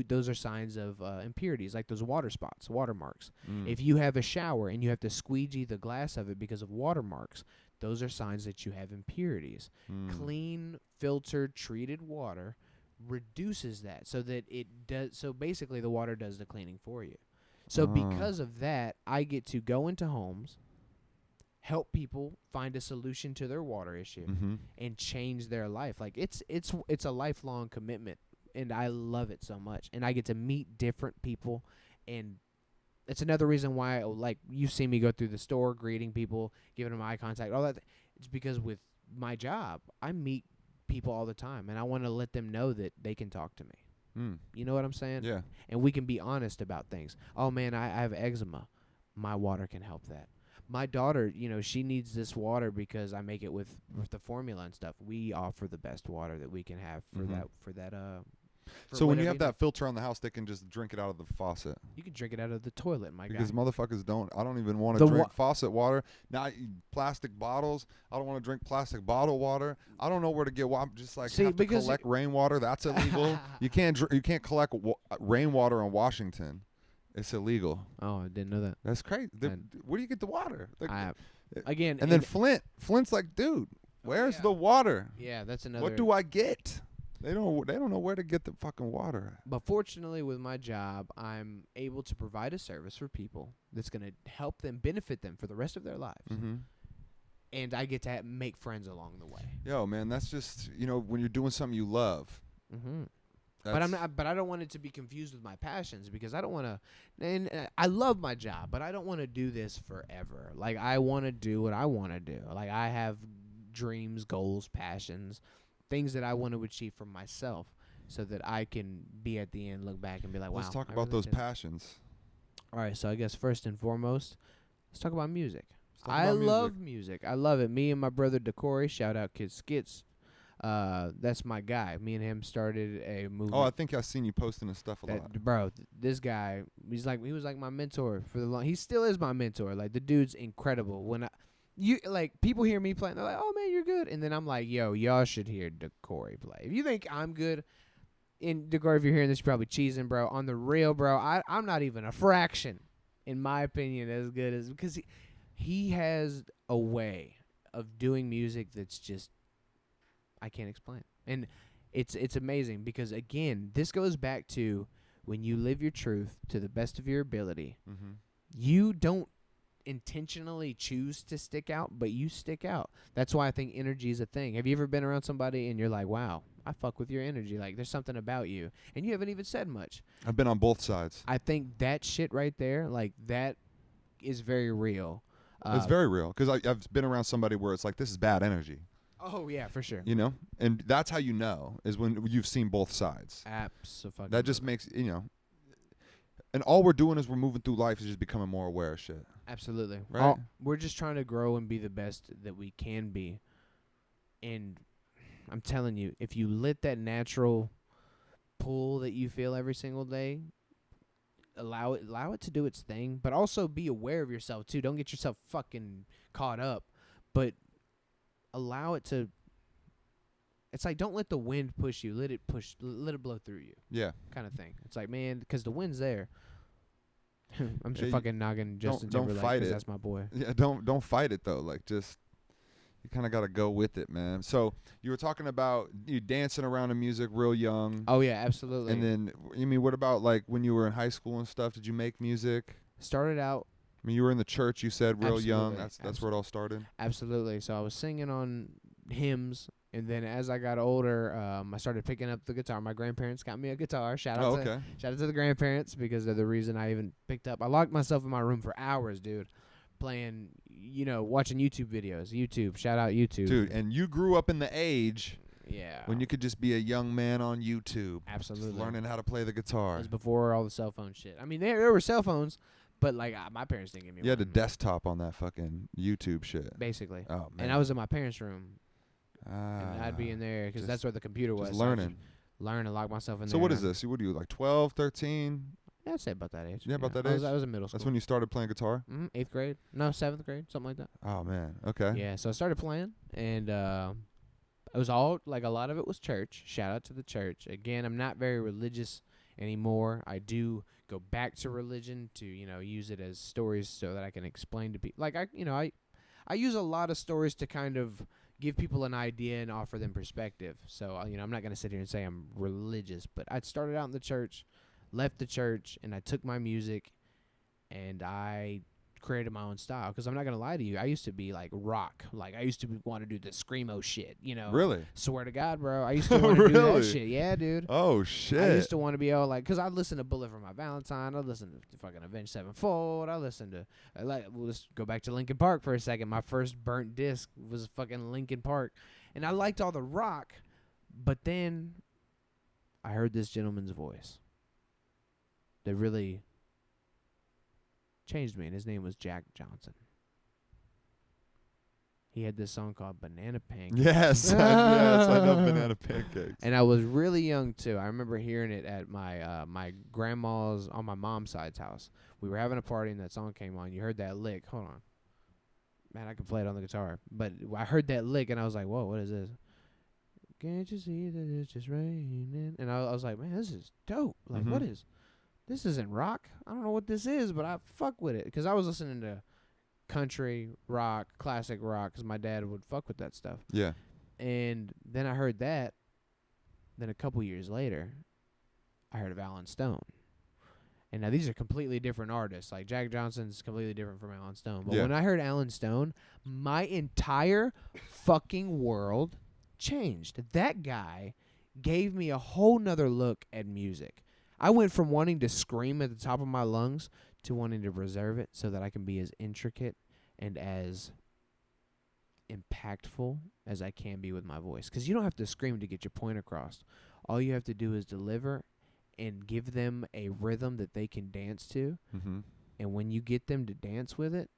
those are signs of impurities, like those water spots, water marks. If you have a shower and you have to squeegee the glass of it because of water marks, those are signs that you have impurities. Clean, filtered, treated water reduces that so that it does. So basically, the water does the cleaning for you. So because of that, I get to go into homes, help people find a solution to their water issue, and change their life. Like it's a lifelong commitment. And I love it so much. And I get to meet different people. And it's another reason why, like, you see me go through the store, greeting people, giving them eye contact, all that. It's because with my job, I meet people all the time. And I want to let them know that they can talk to me. You know what I'm saying? Yeah. And we can be honest about things. Oh, man, I have eczema. My water can help that. My daughter, she needs this water because I make it with the formula and stuff. We offer the best water that we can have for that. So when you have that filter on the house, they can just drink it out of the faucet. You can drink it out of the toilet, my guy. Because motherfuckers don't. I don't even want to drink faucet water. Now, plastic bottles. I don't want to drink plastic bottle water. I don't know where to get. I'm just like have to collect rainwater. That's illegal. You can't collect rainwater in Washington. It's illegal. Oh, I didn't know that. That's crazy. Where do you get the water? Like, Again, and then Flint's like, dude. Where's the water? Yeah, that's another. What do I get? They don't know where to get the fucking water. But fortunately, with my job, I'm able to provide a service for people that's going to help them, benefit them for the rest of their lives. Mm-hmm. And I get to make friends along the way. Yo, man, that's just, when you're doing something you love. Mm-hmm. But I'm not. But I don't want it to be confused with my passions, because I don't want to. And I love my job, but I don't want to do this forever. Like, I want to do what I want to do. Like, I have dreams, goals, passions, things that I want to achieve for myself, so that I can be at the end, look back, and be like, wow. Let's talk about those passions. All right, so I guess first and foremost, let's talk about music. I love music. I love it. Me and my brother Decory, shout out Kid Skits. That's my guy. Me and him started a movement. Oh, I think I've seen you posting his stuff a lot. Bro, this guy, he was like my mentor for the long. He still is my mentor. Like, the dude's incredible. When people hear me playing, they're like, "Oh man, you're good," and then I'm like, "Yo, y'all should hear Decory play. If you think I'm good." In Decory, if you're hearing this, you're probably cheesing, bro. On the real, bro, I'm not even a fraction, in my opinion, as good as, because he has a way of doing music that's just, I can't explain. And it's amazing, because, again, this goes back to when you live your truth to the best of your ability. Mm-hmm. You don't intentionally choose to stick out, but you stick out. That's why I think energy is a thing. Have you ever been around somebody and you're like, wow, I fuck with your energy. Like, there's something about you, and you haven't even said much. I've been on both sides. I think that shit right there, like, that is very real. It's very real, because I've been around somebody where it's like, this is bad energy. Oh, yeah, for sure. And that's how you know, is when you've seen both sides. Absolutely. That just makes, and all we're doing is we're moving through life, is just becoming more aware of shit. Absolutely. Right? We're just trying to grow and be the best that we can be. And I'm telling you, if you let that natural pull that you feel every single day, allow it to do its thing, but also be aware of yourself too. Don't get yourself fucking caught up, but allow it to. It's like, don't let the wind push you. Let it blow through you. Yeah. Kind of thing. It's like, man, because the wind's there. I'm just fucking knocking Justin don't Timberlake, fight it. that's my boy. Yeah, don't fight it though. Like, just, you kind of got to go with it, man. So you were talking about you dancing around to music real young. Oh yeah, absolutely. And then, what about like when you were in high school and stuff? Did you make music? Started out. I mean, you were in the church. You said real young. Absolutely. That's where it all started. Absolutely. So I was singing on hymns, and then as I got older, I started picking up the guitar. My grandparents got me a guitar. Shout out to the grandparents, because they're the reason I even picked up. I locked myself in my room for hours, dude, playing, watching YouTube videos. YouTube, shout out YouTube. Dude, and you grew up in the age when you could just be a young man on YouTube. Absolutely. Just learning how to play the guitar. It was before all the cell phone shit. I mean, there were cell phones, but like my parents didn't give me one. You had a desktop on that fucking YouTube shit. Basically. Oh, man. And I was in my parents' room. And I'd be in there because that's where the computer was. Just learning. Learn and lock myself in there. So what is this? What are you, like 12, 13? Yeah, I'd say about that age. Yeah, about that age? I was in middle school. That's when you started playing guitar? 8th grade. No, 7th grade. Something like that. Oh, man. Okay. Yeah, so I started playing, and it was all, like, a lot of it was church. Shout out to the church. Again, I'm not very religious anymore. I do go back to religion to, use it as stories so that I can explain to people. Like, I use a lot of stories to kind of give people an idea and offer them perspective. So, I'm not going to sit here and say I'm religious, but I started out in the church, left the church, and I took my music, and I created my own style. Because I'm not going to lie to you, I used to be like rock. Like, I used to want to do the screamo shit, Really? Swear to God, bro. I used to want to do that shit. Yeah, dude. Oh, shit. I used to want to be all like, because I listened to Bullet for My Valentine. I listened to fucking Avenged Sevenfold. I listened to, let's go back to Linkin Park for a second. My first burnt disc was fucking Linkin Park. And I liked all the rock, but then I heard this gentleman's voice that really changed me, and his name was Jack Johnson. He had this song called Banana Pancakes. Yes, I love Banana Pancakes. And I was really young too. I remember hearing it at my grandma's on my mom's side's house. We were having a party and that song came on. You heard that lick. Hold on. Man, I could play it on the guitar. But I heard that lick and I was like, whoa, what is this? Can't you see that it's just raining? And I was like, man, this is dope. Like, what is... This isn't rock. I don't know what this is, but I fuck with it. Because I was listening to country, rock, classic rock, because my dad would fuck with that stuff. Yeah. And then I heard that. Then a couple years later, I heard of Alan Stone. And now these are completely different artists. Like Jack Johnson's completely different from Alan Stone. But when I heard Alan Stone, my entire fucking world changed. That guy gave me a whole nother look at music. I went from wanting to scream at the top of my lungs to wanting to reserve it so that I can be as intricate and as impactful as I can be with my voice. Because you don't have to scream to get your point across. All you have to do is deliver and give them a rhythm that they can dance to. Mm-hmm. And when you get them to dance with it,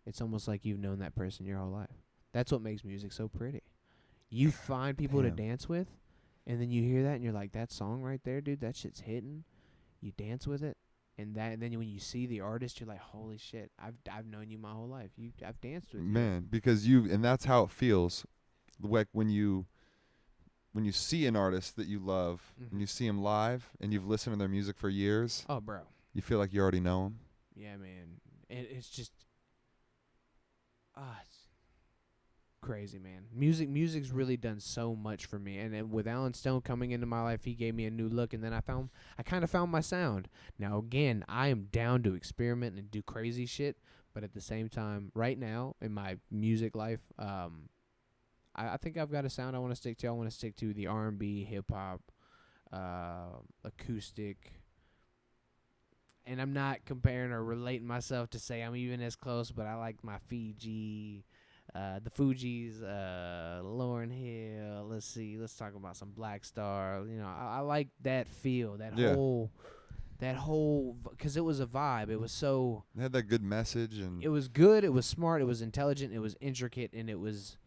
it's almost like you've known that person your whole life. That's what makes music so pretty. You find people to dance with, and then you hear that, and you're like, that song right there, dude, that shit's hitting. You dance with it, and then when you see the artist, you're like, holy shit, I've known you my whole life. I've danced with you. Man, because and that's how it feels. Like when you see an artist that you love, and you see him live, and you've listened to their music for years. Oh, bro. You feel like you already know him. Yeah, man. It's just, it's crazy, man. Music's really done so much for me. And then with Alan Stone coming into my life, he gave me a new look, and then I kind of found my sound. Now, again, I am down to experiment and do crazy shit, but at the same time, right now in my music life, I think I've got a sound I want to stick to. I want to stick to the R&B, hip-hop, acoustic. And I'm not comparing or relating myself to say I'm even as close, but I like my Fiji, the Fugees, Lauryn Hill. Let's talk about some Black Star. You know, I like that feel, that whole, because it was a vibe. It was so. It had that good message, and it was good. It was smart. It was intelligent. It was intricate, and it was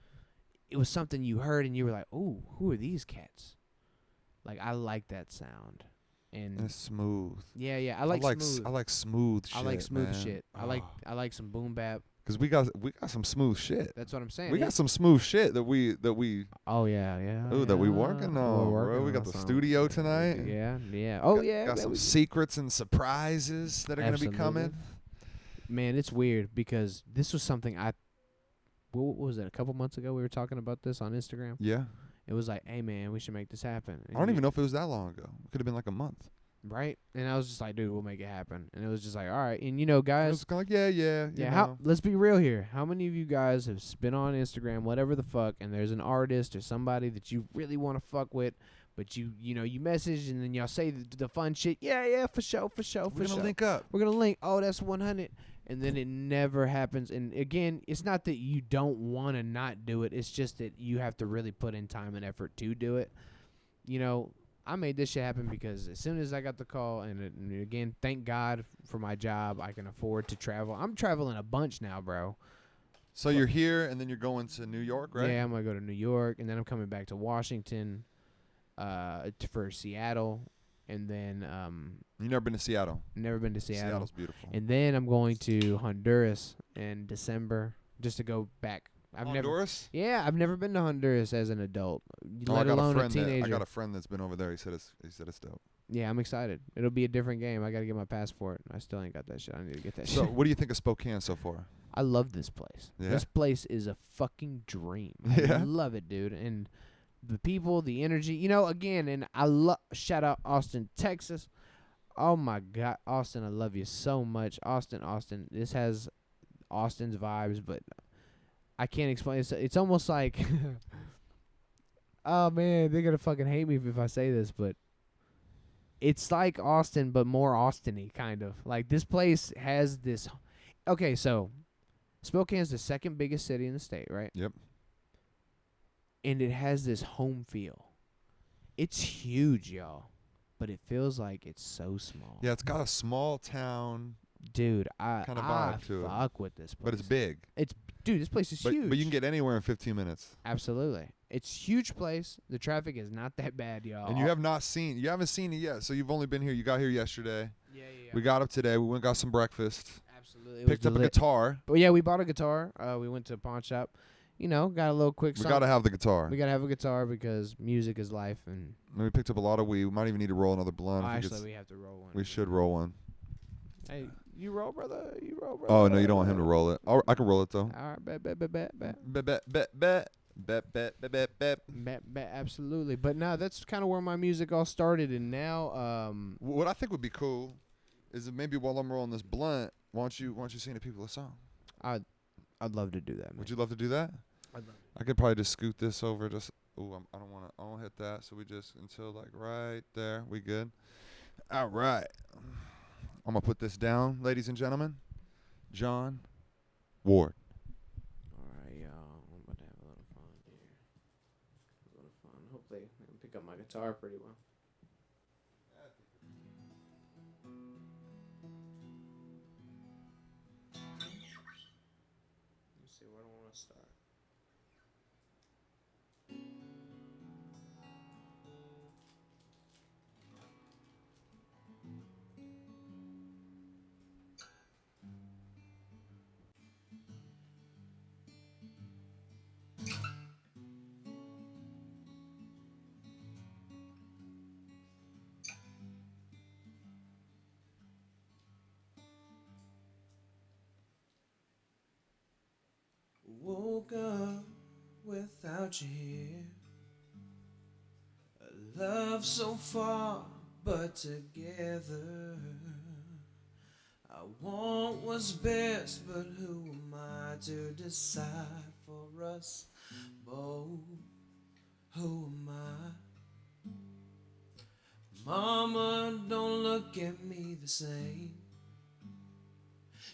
something you heard, and you were like, "Ooh, who are these cats?" Like, I like that sound. And it's smooth. Yeah. I like smooth. I like smooth shit. I like smooth man. shit. I like some boom bap. Because we got some smooth shit. That's what I'm saying. We got some smooth shit that we. Oh yeah. Oh, that we working on, bro. We got the studio tonight. Yeah. Oh yeah. Got some secrets and surprises that are gonna be coming. Man, it's weird because this was something what was it? A couple months ago, we were talking about this on Instagram. Yeah. It was like, hey, man, we should make this happen. And I don't even know if it was that long ago. It could have been like a month. Right? And I was just like, dude, we'll make it happen. And it was just like, all right. And, you know, guys. It was kind of like, yeah. Let's be real here. How many of you guys have been on Instagram, whatever the fuck, and there's an artist or somebody that you really want to fuck with, but you message and then y'all say the fun shit. Yeah, for sure. We're going to link up. We're going to link. Oh, that's 100. And then it never happens. And again, it's not that you don't want to not do it. It's just that you have to really put in time and effort to do it. You know, I made this shit happen because as soon as I got the call, and again, thank God for my job, I can afford to travel. I'm traveling a bunch now, bro. So you're here, and then you're going to New York, right? Yeah, I'm going to go to New York, and then I'm coming back to Washington for Seattle. And then You've never been to Seattle? Never been to Seattle. Seattle's beautiful. And then I'm going to Honduras in December just to go back. Honduras? I've never been to Honduras as an adult, let alone a teenager. I got a friend that's been over there. He said it's dope. Yeah, I'm excited. It'll be a different game. I got to get my passport. I still ain't got that shit. I need to get that shit. So what do you think of Spokane so far? I love this place. Yeah? This place is a fucking dream. Yeah? I love it, dude. And the people, the energy, you know, again, and I love, shout out Austin, Texas. Oh my God, Austin, I love you so much. Austin, this has Austin's vibes, but I can't explain it. It's almost like, oh man, they're going to fucking hate me if I say this, but it's like Austin, but more Austin-y, kind of. Like, this place has this, okay, so Spokane's the second biggest city in the state, right? Yep. And it has this home feel. It's huge, y'all, but it feels like it's so small. Yeah, it's got a small town. Dude, I kind of vibe to it. Fuck with this place. But it's big. Dude, this place is huge. But you can get anywhere in 15 minutes. Absolutely. It's a huge place. The traffic is not that bad, y'all. And you haven't seen it yet. So you've only been here. You got here yesterday. Yeah. We got up today. We went and got some breakfast. Absolutely. Picked up a guitar. But yeah, we bought a guitar. We went to a pawn shop. You know, got a little quick song. We got to have the guitar. We got to have a guitar because music is life. And we picked up a lot of weed. We might even need to roll another blunt. Actually, we have to roll one. We should roll one. Hey, You roll, brother. You roll, brother. Oh no, you don't want him to roll it. I can roll it though. All right, bet. Absolutely. But no, that's kind of where my music all started, and now, What I think would be cool is that maybe while I'm rolling this blunt, why don't you sing the people a song? I'd love to do that, man. Would you love to do that? I'd love I could probably just scoot this over. Just I don't want to hit that. So we just until like right there. We good? All right. I'm gonna put this down, ladies and gentlemen. John Ward. All right, y'all. I'm about to have a little fun here. A little fun. Hopefully, I can pick up my guitar pretty well. Let's see, where do I want to start? Woke up without you here. A love so far, but together. I want what's best, but who am I to decide for us both? Who am I? Mama, don't look at me the same.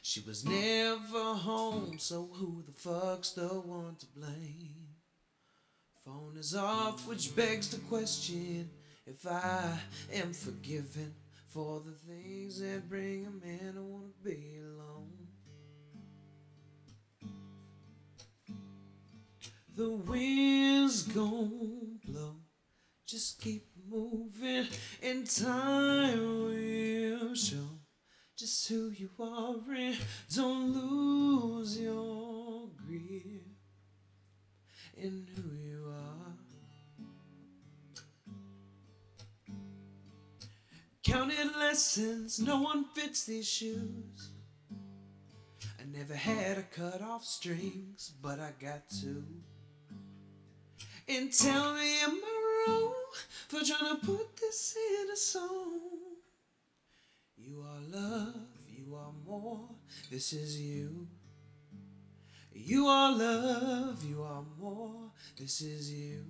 She was never home, so who the fuck's the one to blame? Phone is off, which begs the question if I am forgiven for the things that bring a man to wanna be alone. The wind's gon' blow, just keep moving, and time will show just who you are, and don't lose your grip in who you are. Counted lessons, no one fits these shoes. I never had to cut off strings, but I got to. And tell me, am I wrong for trying to put this in a song? You are love, you are more, this is you. You are love, you are more, this is you.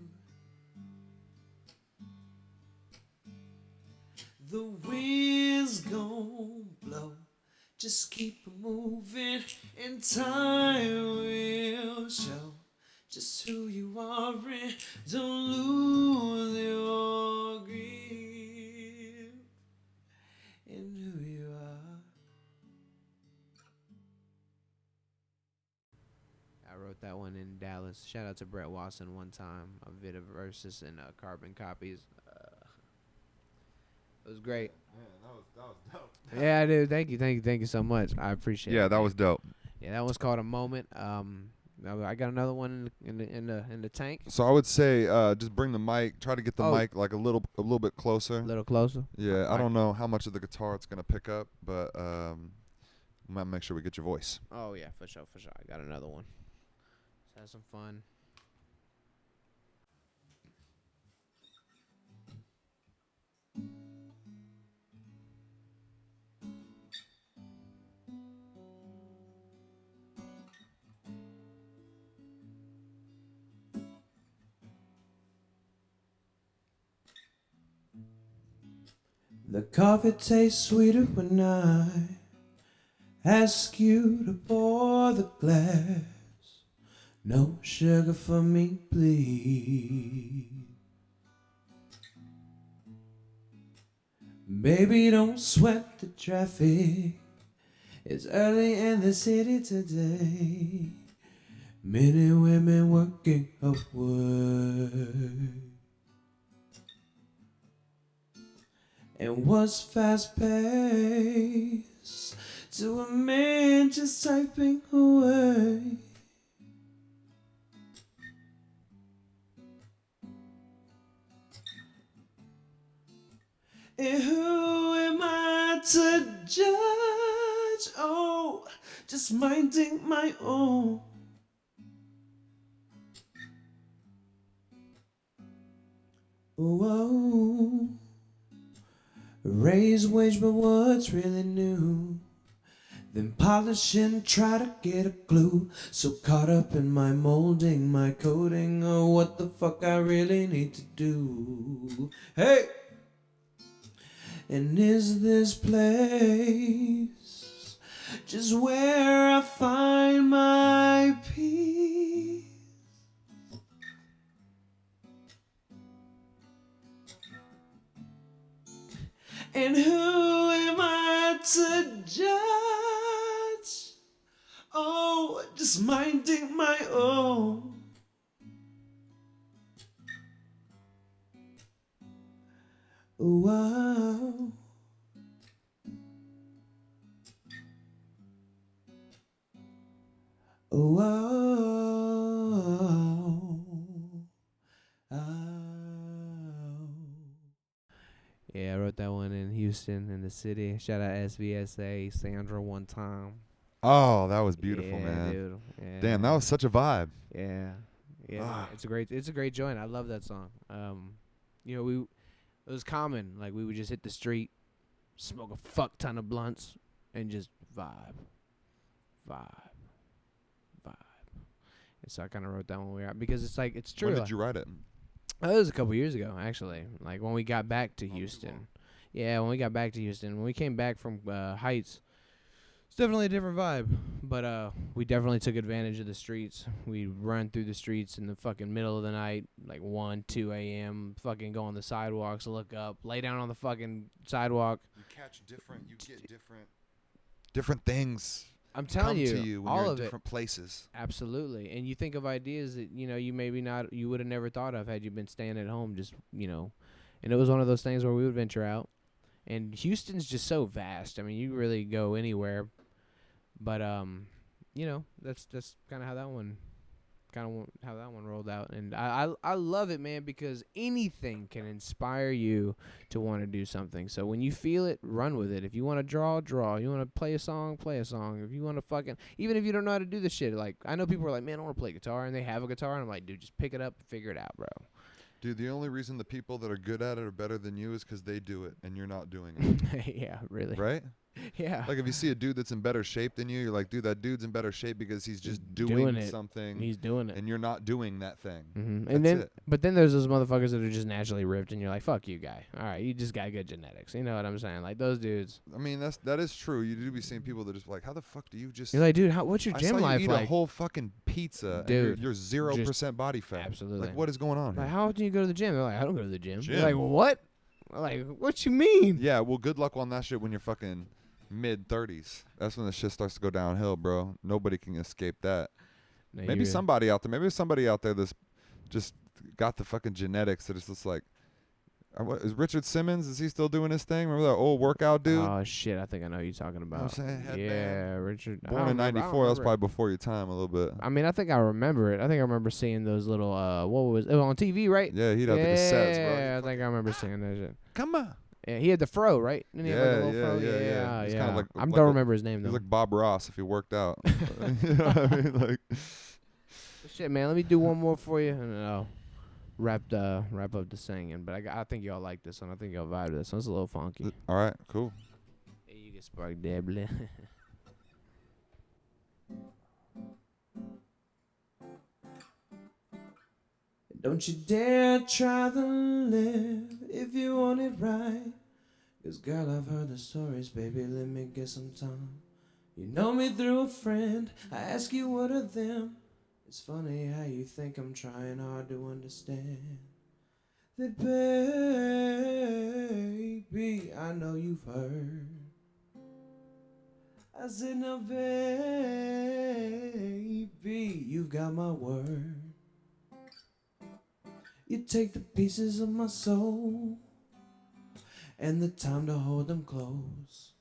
The wind's gon' blow, just keep moving, and time will show just who you are, and don't lose your grip in who you are. I wrote that one in Dallas. Shout out to Brett Watson one time. A Vita Versus and Carbon Copies. It was great. Man, that was dope. Yeah, dude. Thank you so much. I appreciate it. Yeah, that man. was dope. Yeah, that one's called A Moment. I got another one in the tank. So I would say just bring the mic. Try to get the mic like a little bit closer. A little closer. Yeah, I don't know how much of the guitar it's gonna pick up, but we might make sure we get your voice. Oh yeah, for sure. I got another one. Let's have some fun. The coffee tastes sweeter when I ask you to pour the glass. No sugar for me, please. Baby, don't sweat the traffic. It's early in the city today. Many women working upward. And what's fast paced to a man just typing away? And who am I to judge just minding my own. Whoa. Raise wage, but what's really new? Then polish and try to get a clue. So caught up in my molding, my coding, or what the fuck I really need to do. Hey! And is this place just where I find my peace? And who am I to judge? Oh, just minding my own. Wow. Yeah, I wrote that one in Houston in the city. Shout out SVSA, Sandra one time. Oh, that was beautiful, Yeah, man. dude. Yeah. Damn, that was such a vibe. Yeah. Yeah. Ah. It's a great joint. I love that song. You know, it was common. Like we would just hit the street, smoke a fuck ton of blunts, and just vibe. And so I kind of wrote that one when we were out because it's like it's true. When did you write it? It was a couple years ago, actually. Like when we got back to Houston. Yeah, when we got back to Houston. When we came back from Heights, it's definitely a different vibe. But we definitely took advantage of the streets. We run through the streets in the fucking middle of the night, like 1, 2 a.m., fucking go on the sidewalks, look up, lay down on the fucking sidewalk. You catch different, you get different things. I'm telling come to you when all you're in of different places. Absolutely. And you think of ideas that, you know, you would have never thought of had you been staying at home, just, you know. And it was one of those things where we would venture out. And Houston's just so vast. I mean, you really go anywhere. But, you know, that's kind of how that one rolled out. And I love it, man, because anything can inspire you to want to do something. So when you feel it, run with it. If you want to draw. You want to play a song. If you want to fucking, even if you don't know how to do the shit, like, I know people are like, man, I want to play guitar, and they have a guitar, and I'm like, dude, just pick it up and figure it out, bro. Dude, the only reason the people that are good at it are better than you is because they do it, and you're not doing it. Yeah, really. Right? Yeah. Like if you see a dude that's in better shape than you, you're like, dude, that dude's in better shape because he's just doing it. something. He's doing it. And you're not doing that thing. Mm-hmm. That's it. But then there's those motherfuckers that are just naturally ripped, and you're like, fuck you, guy. All right, you just got good genetics. You know what I'm saying? Like those dudes. I mean, that is true. You do be seeing people that just like, how the fuck do you just? You're like, dude, what's your I gym saw life you eat like? a whole fucking pizza, Dude, and you're 0% body fat. Absolutely. Like, what is going on Like, here? how often do you go to the gym? They're like, I don't go to the gym. Gym. You're like, what? I'm like, what you mean? Yeah, well, good luck on that shit when you're fucking mid-30s. That's when the shit starts to go downhill, bro. Nobody can escape that. No, Maybe somebody out there. Maybe somebody out there that's just got the fucking genetics that is just like. Is Richard Simmons? Is he still doing his thing? Remember that old workout dude? Oh shit, I think I know who you're talking about. You know what I'm saying? Headband. Yeah, Richard. I Born don't in remember- I don't '94. That was remember. probably before your time a little bit. I mean, I think I remember it. I think I remember seeing those little what was it was on TV, right? Yeah, he'd have the cassettes, bro. Yeah, I think I remember seeing that shit. Come on. Yeah, he had the fro, right? Didn't he have like a little fro? Yeah. He's kinda like- I like don't a- remember his name He's though. like Bob Ross if he worked out. You know what I mean? Like, Shit, man. Let me do one more for you, and then I'll wrap up the singing. But I think y'all like this one. I think y'all vibe to this one. It's a little funky. all right, cool. Hey, you get sparked, Debbie. Don't you dare try to live if you want it right. 'Cause girl, I've heard the stories, baby, let me get some time. You know me through a friend, I ask you what are them. It's funny how you think I'm trying hard to understand. That baby, I know you've heard. I said now baby, you've got my word. You take the pieces of my soul and the time to hold them close.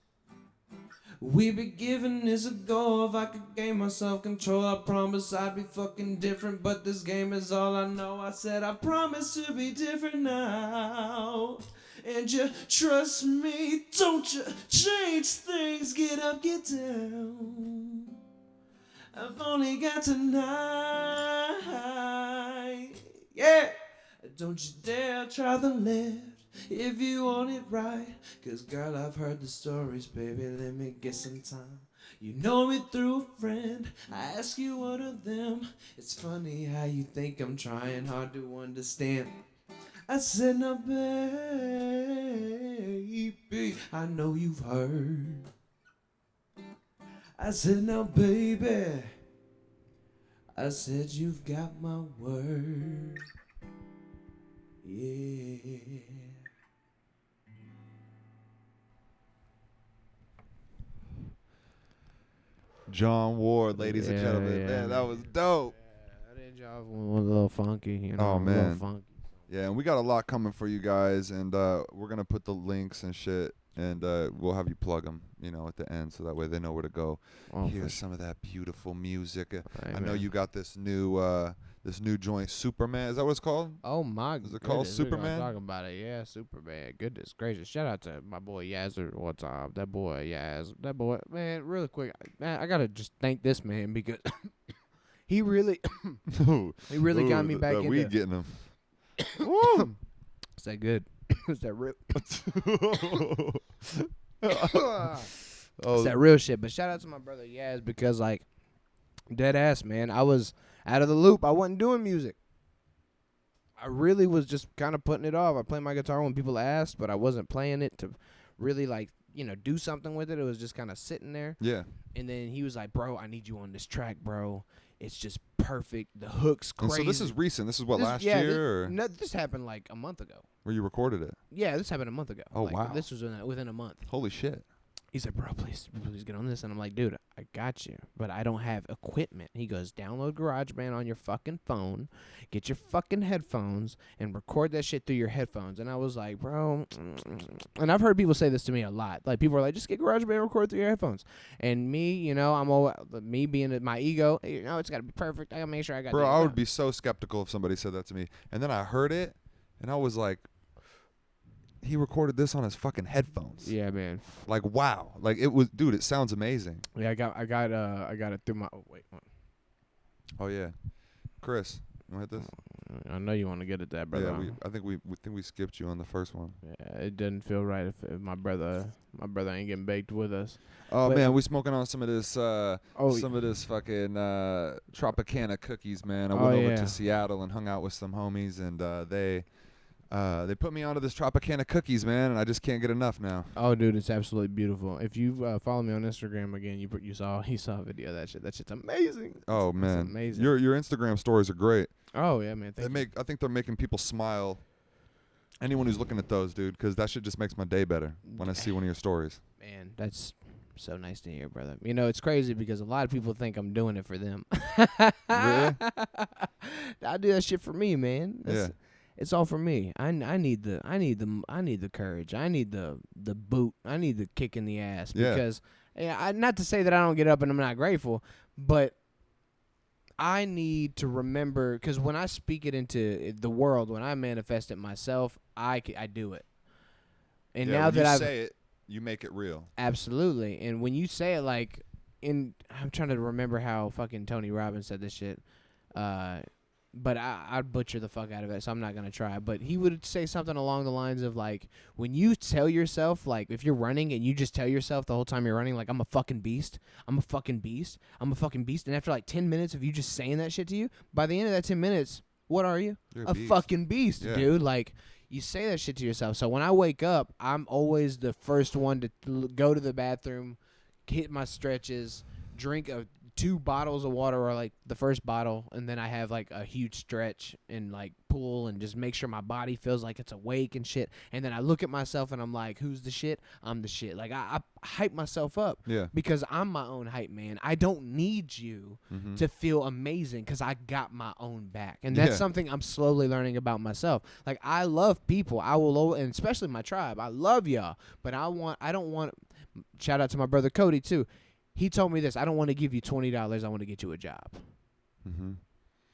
We be giving this a go. If I could gain my self-control, I promise I'd be fucking different. But this game is all I know. I said I promise to be different now. And you trust me, don't you change things. Get up, get down. I've only got tonight. Yeah. Don't you dare try the left if you want it right. 'Cause girl, I've heard the stories, baby, let me get some time. You know me through a friend, I ask you what of them. It's funny how you think I'm trying hard to understand. I said, now baby, I know you've heard. I said, now baby, I said you've got my word. Yeah. John Ward, ladies and Yeah, gentlemen. yeah, Man, that was dope. I did y'all one a little funky, you know. Oh, a little man. funky. Yeah, and we got a lot coming for you guys, and we're going to put the links and shit, and we'll have you plug them, you know, at the end, so that way they know where to go. Oh, Hear some of that beautiful music. Hey, I know man. you got this new joint, Superman. Is that what it's called? Oh my Is it called goodness, we're gonna Superman? talk about it, yeah, Superman. Goodness gracious! Shout out to my boy Yazzer. What's up, that boy Yaz? That boy, man. Really quick, man, I gotta just thank this man because he really got me back that into. weed getting him. Is that good? Is that real? Oh, It's that real shit. But shout out to my brother Yaz because, like, dead ass, man, I was out of the loop. I wasn't doing music. I really was just kind of putting it off. I played my guitar when people asked, but I wasn't playing it to really, like, you know, do something with it. It was just kind of sitting there. yeah. And then he was like, bro, I need you on this track, bro. It's just perfect. The hook's And crazy. so this is recent. This is what, This- last yeah, year, or No, this happened like a month ago. where you recorded it? Yeah, this happened a month ago. Oh, Like, wow. This was within a month. Holy shit. He said, bro, please get on this. And I'm like, dude, I got you, but I don't have equipment. He goes, download GarageBand on your fucking phone, get your fucking headphones, and record that shit through your headphones. And I was like, bro, and I've heard people say this to me a lot. Like, people are like, just get GarageBand, record through your headphones. And me, you know, me being my ego, you know, it's got to be perfect. I got to make sure I got Bro, the I would be so skeptical if somebody said that to me. And then I heard it, and I was like, he recorded this on his fucking headphones. Yeah, man. Like, wow. Like, it was, dude, it sounds amazing. Yeah, I got it through my, oh, wait. Oh, yeah. Chris, you want to hit this? I know you want to get at that, brother. Yeah, I think we skipped you on the first one. Yeah, it doesn't feel right if my brother ain't getting baked with us. Oh, But- man, we smoking on some of this Oh, some of this fucking Tropicana cookies, man. I Oh, went over yeah. to Seattle and hung out with some homies, and they put me onto this Tropicana cookies, man, and I just can't get enough now. Oh, dude, it's absolutely beautiful. If you follow me on Instagram again, you saw a video of that shit. That shit's amazing. Oh, It's man. amazing. Your Instagram stories are great. Oh yeah, man. Thank you. I think they're making people smile. Anyone who's looking at those, dude, because that shit just makes my day better when I see one of your stories. Man, that's so nice to hear, brother. You know, it's crazy because a lot of people think I'm doing it for them. Really? I do that shit for me, man. Yeah. It's all for me. I need the courage. I need the boot. I need the kick in the ass Yeah. because not to say that I don't get up and I'm not grateful, but I need to remember because when I speak it into the world, when I manifest it myself, I do it. And Yeah, now when that you I've say it, you make it real. absolutely, and when you say it like I'm trying to remember how fucking Tony Robbins said this shit. But I'd butcher the fuck out of it, so I'm not going to try. But he would say something along the lines of, like, when you tell yourself, like, if you're running and you just tell yourself the whole time you're running, like, I'm a fucking beast, I'm a fucking beast, I'm a fucking beast, and after, like, 10 minutes of you just saying that shit to you, by the end of that 10 minutes, what are you? You're A beast. fucking beast, Yeah. dude. Like, you say that shit to yourself. So when I wake up, I'm always the first one to go to the bathroom, hit my stretches, drink 2 bottles of water or like the first bottle, and then I have like a huge stretch and like pool and just make sure my body feels like it's awake and shit. And then I look at myself and I'm like, who's the shit? I'm the shit. Like I hype myself up Yeah. because I'm my own hype man. I don't need you Mm-hmm. to feel amazing because I got my own back. And that's Yeah. something I'm slowly learning about myself. Like I love people. I will, and especially my tribe. I love y'all, but I don't want, shout out to my brother Cody too. He told me this. I don't want to give you $20. I want to get you a job. Mm-hmm.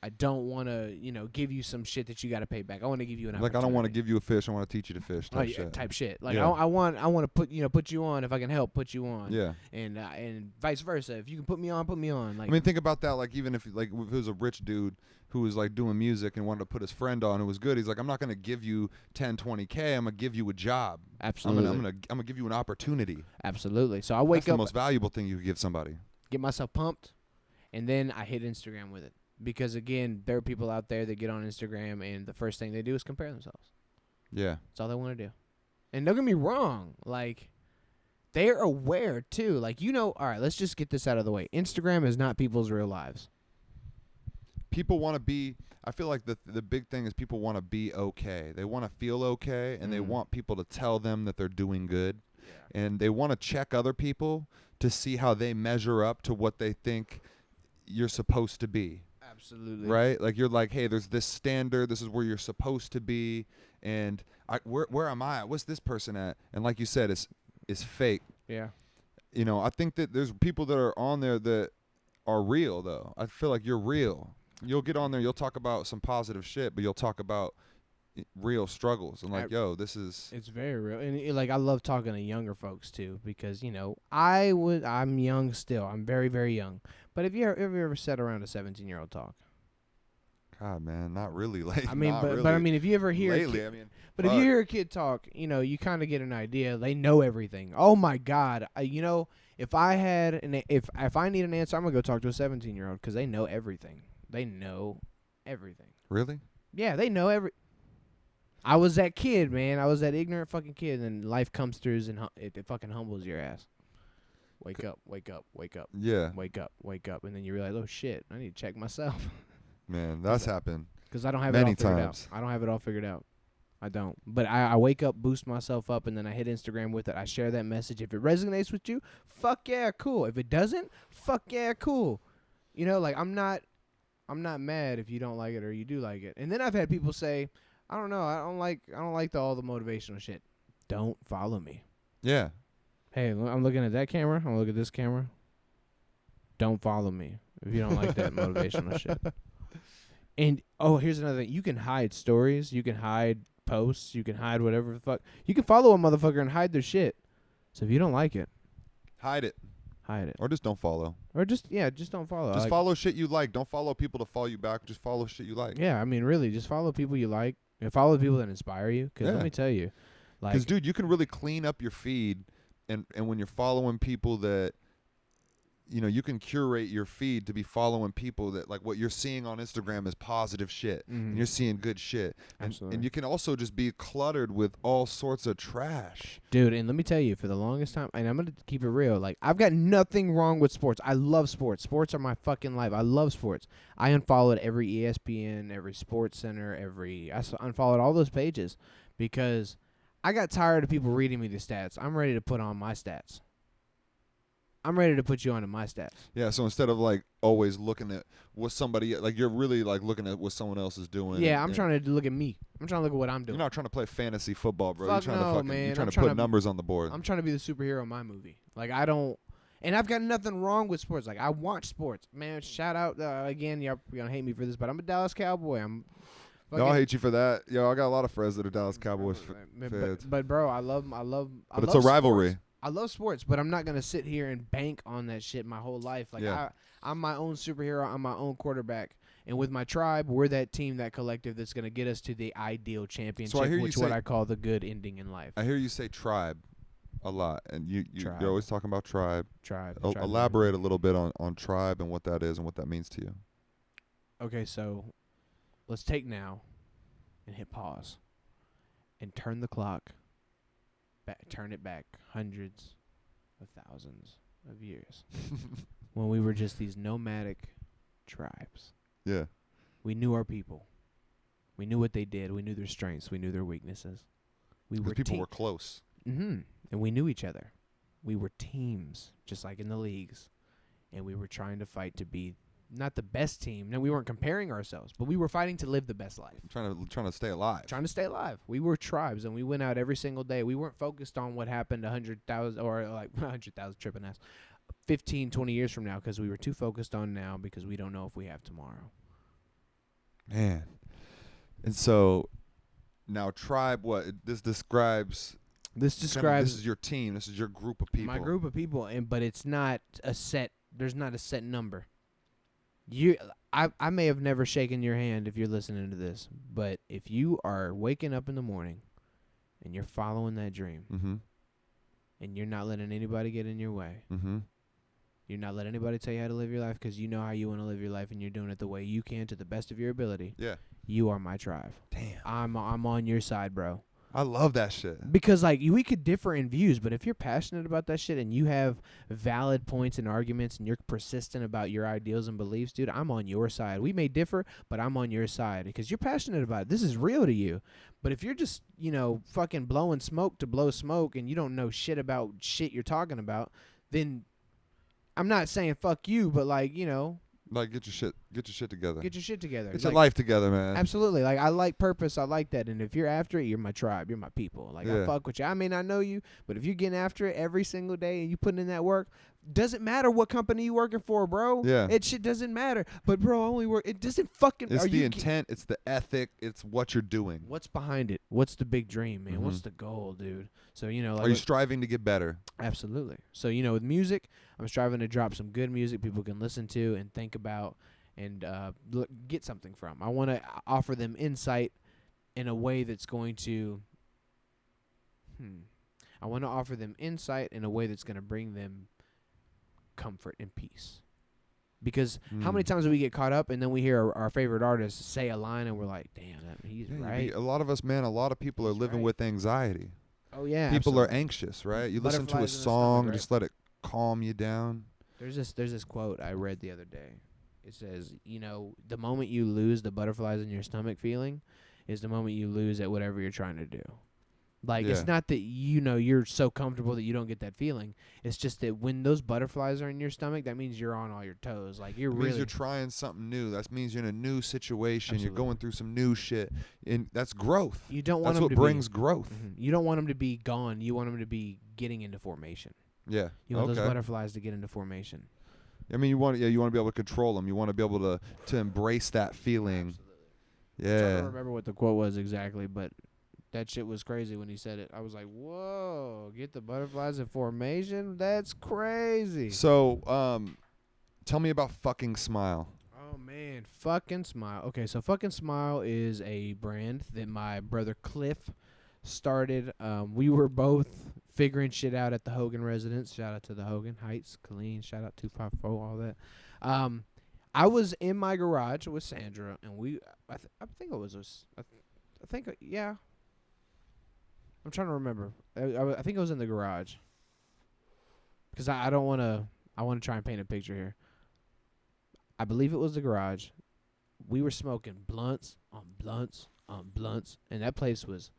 I don't want to, give you some shit that you got to pay back. I want to give you an Like, opportunity. I don't want to give you a fish. I want to teach you to fish type shit. Like, Yeah. I want to put you on if I can help put you on. Yeah. And vice versa. If you can put me on, put me on. Like, I mean, think about that. Like, even if it was a rich dude who was like doing music and wanted to put his friend on who was good, he's like, I'm not gonna give you 10, 20K. I'm gonna give you a job. Absolutely. I'm gonna give you an opportunity. Absolutely. So I That's wake the up, most valuable thing you could give somebody. get myself pumped, and then I hit Instagram with it. Because, again, there are people out there that get on Instagram, and the first thing they do is compare themselves. Yeah. That's all they want to do. And don't get me wrong. Like, they're aware, too. Like, all right, let's just get this out of the way. Instagram is not people's real lives. People want to be. I feel like the big thing is people want to be okay. They want to feel okay, and they want people to tell them that they're doing good. Yeah. And they want to check other people to see how they measure up to what they think you're supposed to be. Absolutely. Right? Like, you're like, hey, there's this standard. This is where you're supposed to be. And where am I at? What's this person at? And like you said, it's fake. Yeah. I think that there's people that are on there that are real, though. I feel like you're real. You'll get on there, you'll talk about some positive shit, but you'll talk about real struggles. And like, this is... It's very real. And, I love talking to younger folks, too, because, I'm young still. I'm very, very young. But have you ever sat around a 17-year-old talk? God, man, not really. Like, I mean, really. but I mean, if you ever hear lately, if you hear a kid talk, you kind of get an idea. They know everything. Oh my God, if I need an answer, I'm gonna go talk to a 17-year-old because they know everything. They know everything. Really? Yeah, they know I was that kid, man. I was that ignorant fucking kid, and life comes through and it fucking humbles your ass. Wake up, wake up, wake up. Yeah. Wake up, wake up, and then you realize, oh shit, I need to check myself. Man, that's happened. Because I don't have many it all figured times. out. I don't have it all figured out. I don't. But I wake up, boost myself up, and then I hit Instagram with it. I share that message. If it resonates with you, fuck yeah, cool. If it doesn't, fuck yeah, cool. Like, I'm not mad if you don't like it or you do like it. And then I've had people say, I don't know, I don't like all the motivational shit. Don't follow me. Yeah. Hey, I'm looking at that camera. I'm looking at this camera. Don't follow me if you don't like that motivational shit. And, here's another thing. You can hide stories. You can hide posts. You can hide whatever the fuck. You can follow a motherfucker and hide their shit. So if you don't like it, hide it. Hide it. Or just don't follow. Or just don't follow. Just follow shit you like. Don't follow people to follow you back. Just follow shit you like. Yeah, I mean, really, just follow people you like. And follow the people that inspire you. Because let me tell you. Because, dude, you can really clean up your feed. And when you're following people that, you can curate your feed to be following people that, like, what you're seeing on Instagram is positive shit. Mm-hmm. And you're seeing good shit. And you can also just be cluttered with all sorts of trash. Dude, and let me tell you, for the longest time, and I'm going to keep it real, like, I've got nothing wrong with sports. I love sports. Sports are my fucking life. I love sports. I unfollowed every ESPN, every Sports Center, I unfollowed all those pages because I got tired of people reading me the stats. I'm ready to put on my stats. I'm ready to put you onto my stats. Yeah, so instead of, like, always looking at what somebody, like, you're really, like, looking at what someone else is doing. Yeah, I'm trying to look at me. I'm trying to look at what I'm doing. You're not trying to play fantasy football, bro. Fuck you're trying no, man. You're trying to put numbers on the board. I'm trying to be the superhero in my movie. Like, I don't... And I've got nothing wrong with sports. Like, I watch sports. Man, shout out, again, you're going to hate me for this, but I'm a Dallas Cowboy. No, I hate you for that. Yo, I got a lot of friends that are Dallas Cowboys fans. But, bro, I love But it's a rivalry. Sports. I love sports, but I'm not going to sit here and bank on that shit my whole life. Like, I'm my own superhero. I'm my own quarterback. And with my tribe, we're that team, that collective that's going to get us to the ideal championship, which is what I call the good ending in life. I hear you say tribe a lot, and you're always talking about tribe. Tribe. Elaborate a little bit on tribe and what that is and what that means to you. Okay, so let's take now and hit pause and turn the clock turn it back hundreds of thousands of years when we were just these nomadic tribes. Yeah. We knew our people. We knew what they did. We knew their strengths. We knew their weaknesses. People were close. Mm-hmm. And we knew each other. We were teams, just like in the leagues. And we were trying to fight to be not the best team. No, we weren't comparing ourselves, but we were fighting to live the best life. Trying to stay alive. Trying to stay alive. We were tribes, and we went out every single day. We weren't focused on what happened 100,000 or like 100,000 tripping ass 15, 20 years from now, because we were too focused on now because we don't know if we have tomorrow. Man. And so now Tribe, what this describes? This describes This is your team. This is your group of people. my group of people, but it's not a set. There's not a set number. I may have never shaken your hand if you're listening to this, but if you are waking up in the morning and you're following that dream, Mm-hmm. and you're not letting anybody get in your way, Mm-hmm. you're not letting anybody tell you how to live your life because you know how you want to live your life and you're doing it the way you can to the best of your ability. Yeah. You are my tribe. Damn. I'm on your side, bro. I love that shit. Because like we could differ in views, but if you're passionate about that shit and you have valid points and arguments and you're persistent about your ideals and beliefs, dude, I'm on your side. We may differ, but I'm on your side because you're passionate about it. This is real to you. But if you're just, fucking blowing smoke to blow smoke and you don't know shit about shit you're talking about, then I'm not saying fuck you, but like, Like get your shit together. get your shit together. Get your Like, life together, man. absolutely. Like I like purpose. I like that. And if you're after it, you're my tribe. You're my people. Like Yeah. I fuck with you. I may not know you, but if you're getting after it every single day and you putting in that work, doesn't matter what company you working for, bro. Yeah. It shit doesn't matter. But bro, I only work. It doesn't fucking. It's are the you intent. It's the ethic. It's what you're doing. What's behind it? What's the big dream, man? Mhm. What's the goal, dude? So Are you striving to get better? absolutely. So with music, I'm striving to drop some good music people can listen to and think about and get something from. I want to offer them insight in a way that's going to. I want to offer them insight in a way that's going to bring them comfort and peace. Because how many times do we get caught up and then we hear our favorite artist say a line and we're like, damn, he's Yeah, right. a lot of us, man. A lot of people are He's living right. with anxiety. Oh yeah, People absolutely. are anxious, right? You listen to a Butterflies in the song, stomach, right? just let it calm you down. There's this quote I read the other day. It says, the moment you lose the butterflies in your stomach feeling is the moment you lose at whatever you're trying to do. Like, Yeah. it's not that, you're so comfortable that you don't get that feeling. It's just that when those butterflies are in your stomach, that means you're on all your toes. Like, It means you're trying something new. That means you're in a new situation. Absolutely. You're going through some new shit, and that's growth. you don't want That's them what to brings growth. You don't want them to be gone. You want them to be getting into formation. Yeah. You want okay. those butterflies to get into formation. I mean, you want to be able to control them. You want to be able to embrace that feeling. I'm trying to Yeah. remember what the quote was exactly, but that shit was crazy when he said it. I was like, whoa, get the butterflies in formation? That's crazy. So, tell me about Fucking Smile. Oh, man. Fucking Smile. Okay, so Fucking Smile is a brand that my brother Cliff started. We were both figuring shit out at the Hogan residence. Shout out to the Hogan Heights, Colleen. Shout out 254, all that. I was in my garage with Sandra, and I think it was us. I think, yeah. I'm trying to remember. I think it was in the garage. Because I don't want to. I want to try and paint a picture here. I believe it was the garage. We were smoking blunts on blunts on blunts, and that place was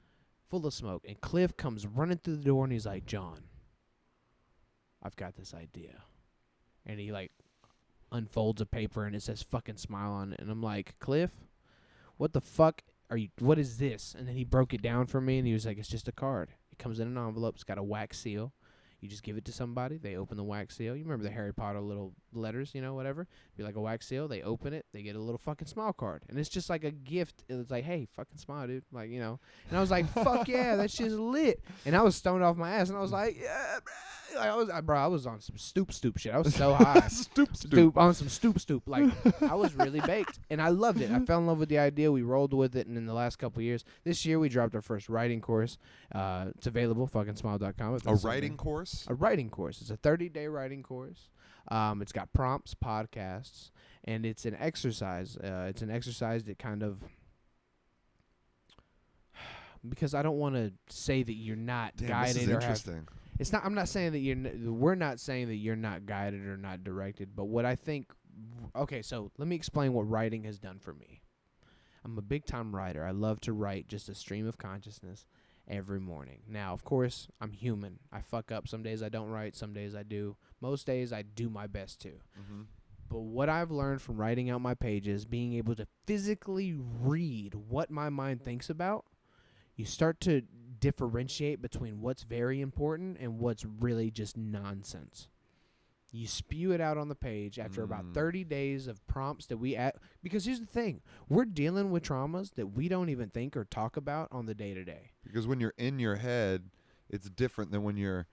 full of smoke. And Cliff comes running through the door, and he's like, "John, I've got this idea." And he unfolds a paper, and it says "Fucking Smile" on it. And I'm like, "Cliff, what the fuck what is this?" And then he broke it down for me, and he was like, "It's just a card. It comes in an envelope. It's got a wax seal. You just give it to somebody. They open the wax seal. You remember the Harry Potter little letters, whatever. Be like a wax seal. They open it. They get a little fucking smile card. And it's just like a gift. It's like, hey, fucking smile, dude. And I was like, fuck yeah, that shit's lit. And I was stoned off my ass. And I was like, yeah, bro. I was on some stoop shit. I was so high. Stoop. On some stoop. Like, I was really baked. And I loved it. I fell in love with the idea. We rolled with it. And in the last couple of years, this year we dropped our first writing course. It's available, fuckingsmile.com. A writing course? A writing course. It's a 30-day writing course. It's got prompts, podcasts, and it's an exercise. It's an exercise that kind of, because I don't want to say that you're not guided this is or interesting. it's not. I'm not saying that we're not saying that you're not guided or not directed. But what I think. Okay, so let me explain what writing has done for me. I'm a big time writer. I love to write just a stream of consciousness every morning. Now, of course, I'm human. I fuck up. Some days I don't write. Some days I do. Most days I do my best to. Mm-hmm. But what I've learned from writing out my pages, being able to physically read what my mind thinks about, you start to differentiate between what's very important and what's really just nonsense. You spew it out on the page after about 30 days of prompts that because here's the thing. We're dealing with traumas that we don't even think or talk about on the day-to-day. Because when you're in your head, it's different than when you're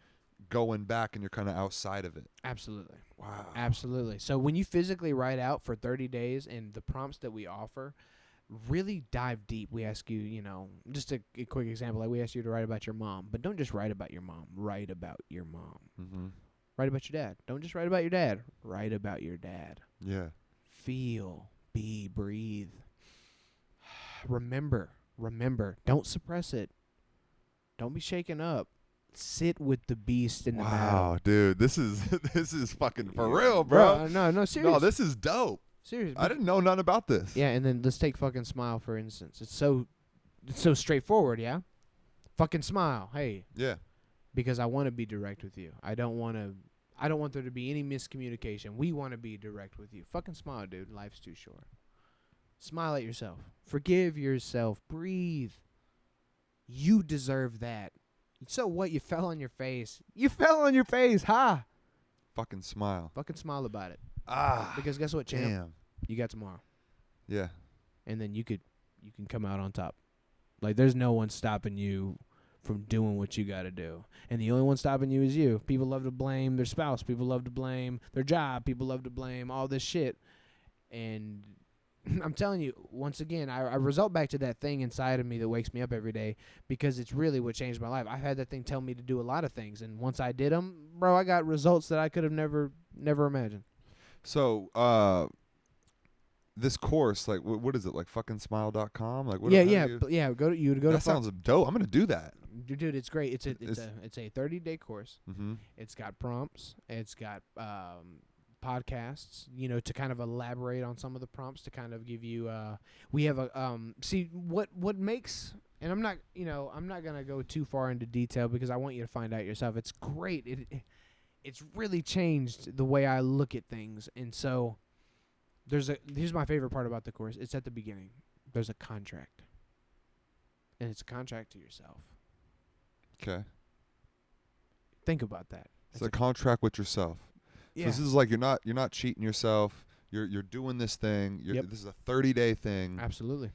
going back and you're kind of outside of it. Absolutely. Wow. Absolutely. So when you physically write out for 30 days and the prompts that we offer really dive deep. We ask you, just a quick example. Like we ask you to write about your mom, but don't just write about your mom. Write about your mom. Mm-hmm. Write about your dad. Don't just write about your dad. Write about your dad. Yeah. Feel, be, breathe. Remember. Don't suppress it. Don't be shaken up. Sit with the beast in the battle. Wow, dude, this is fucking for real, bro. No, seriously. No, this is dope. Seriously. I didn't know nothing about this. Yeah, and then let's take fucking Smile for instance. It's so straightforward, yeah? Fucking Smile, hey. Yeah. Because I want to be direct with you. I don't want there to be any miscommunication. We want to be direct with you. Fucking smile, dude. Life's too short. Smile at yourself. Forgive yourself. Breathe. You deserve that. So what? You fell on your face. You fell on your face. Ha! Fucking smile. Fucking smile about it. Because guess what, champ? Damn. You got tomorrow. Yeah. And then you can come out on top. Like there's no one stopping you from doing what you got to do. And the only one stopping you is you. People love to blame their spouse. People love to blame their job. People love to blame all this shit. And I'm telling you, once again, I result back to that thing inside of me that wakes me up every day because it's really what changed my life. I've had that thing tell me to do a lot of things. And once I did them, bro, I got results that I could have never imagined. So, this course, like, what is it? Like fuckingsmile.com? Like, what? Yeah. Go that to sounds dope. I'm gonna do that. Dude, it's great. It's a 30-day course. Mm-hmm. It's got prompts. It's got podcasts. To kind of elaborate on some of the prompts to kind of give you. We have a see what makes. And I'm not gonna go too far into detail because I want you to find out yourself. It's great. It's really changed the way I look at things. And so here's my favorite part about the course. It's at the beginning. There's a contract. And it's a contract to yourself. Okay. Think about that. It's a contract with yourself. Yeah. So this is like you're not cheating yourself. You're doing this thing. This is a 30-day thing. Absolutely.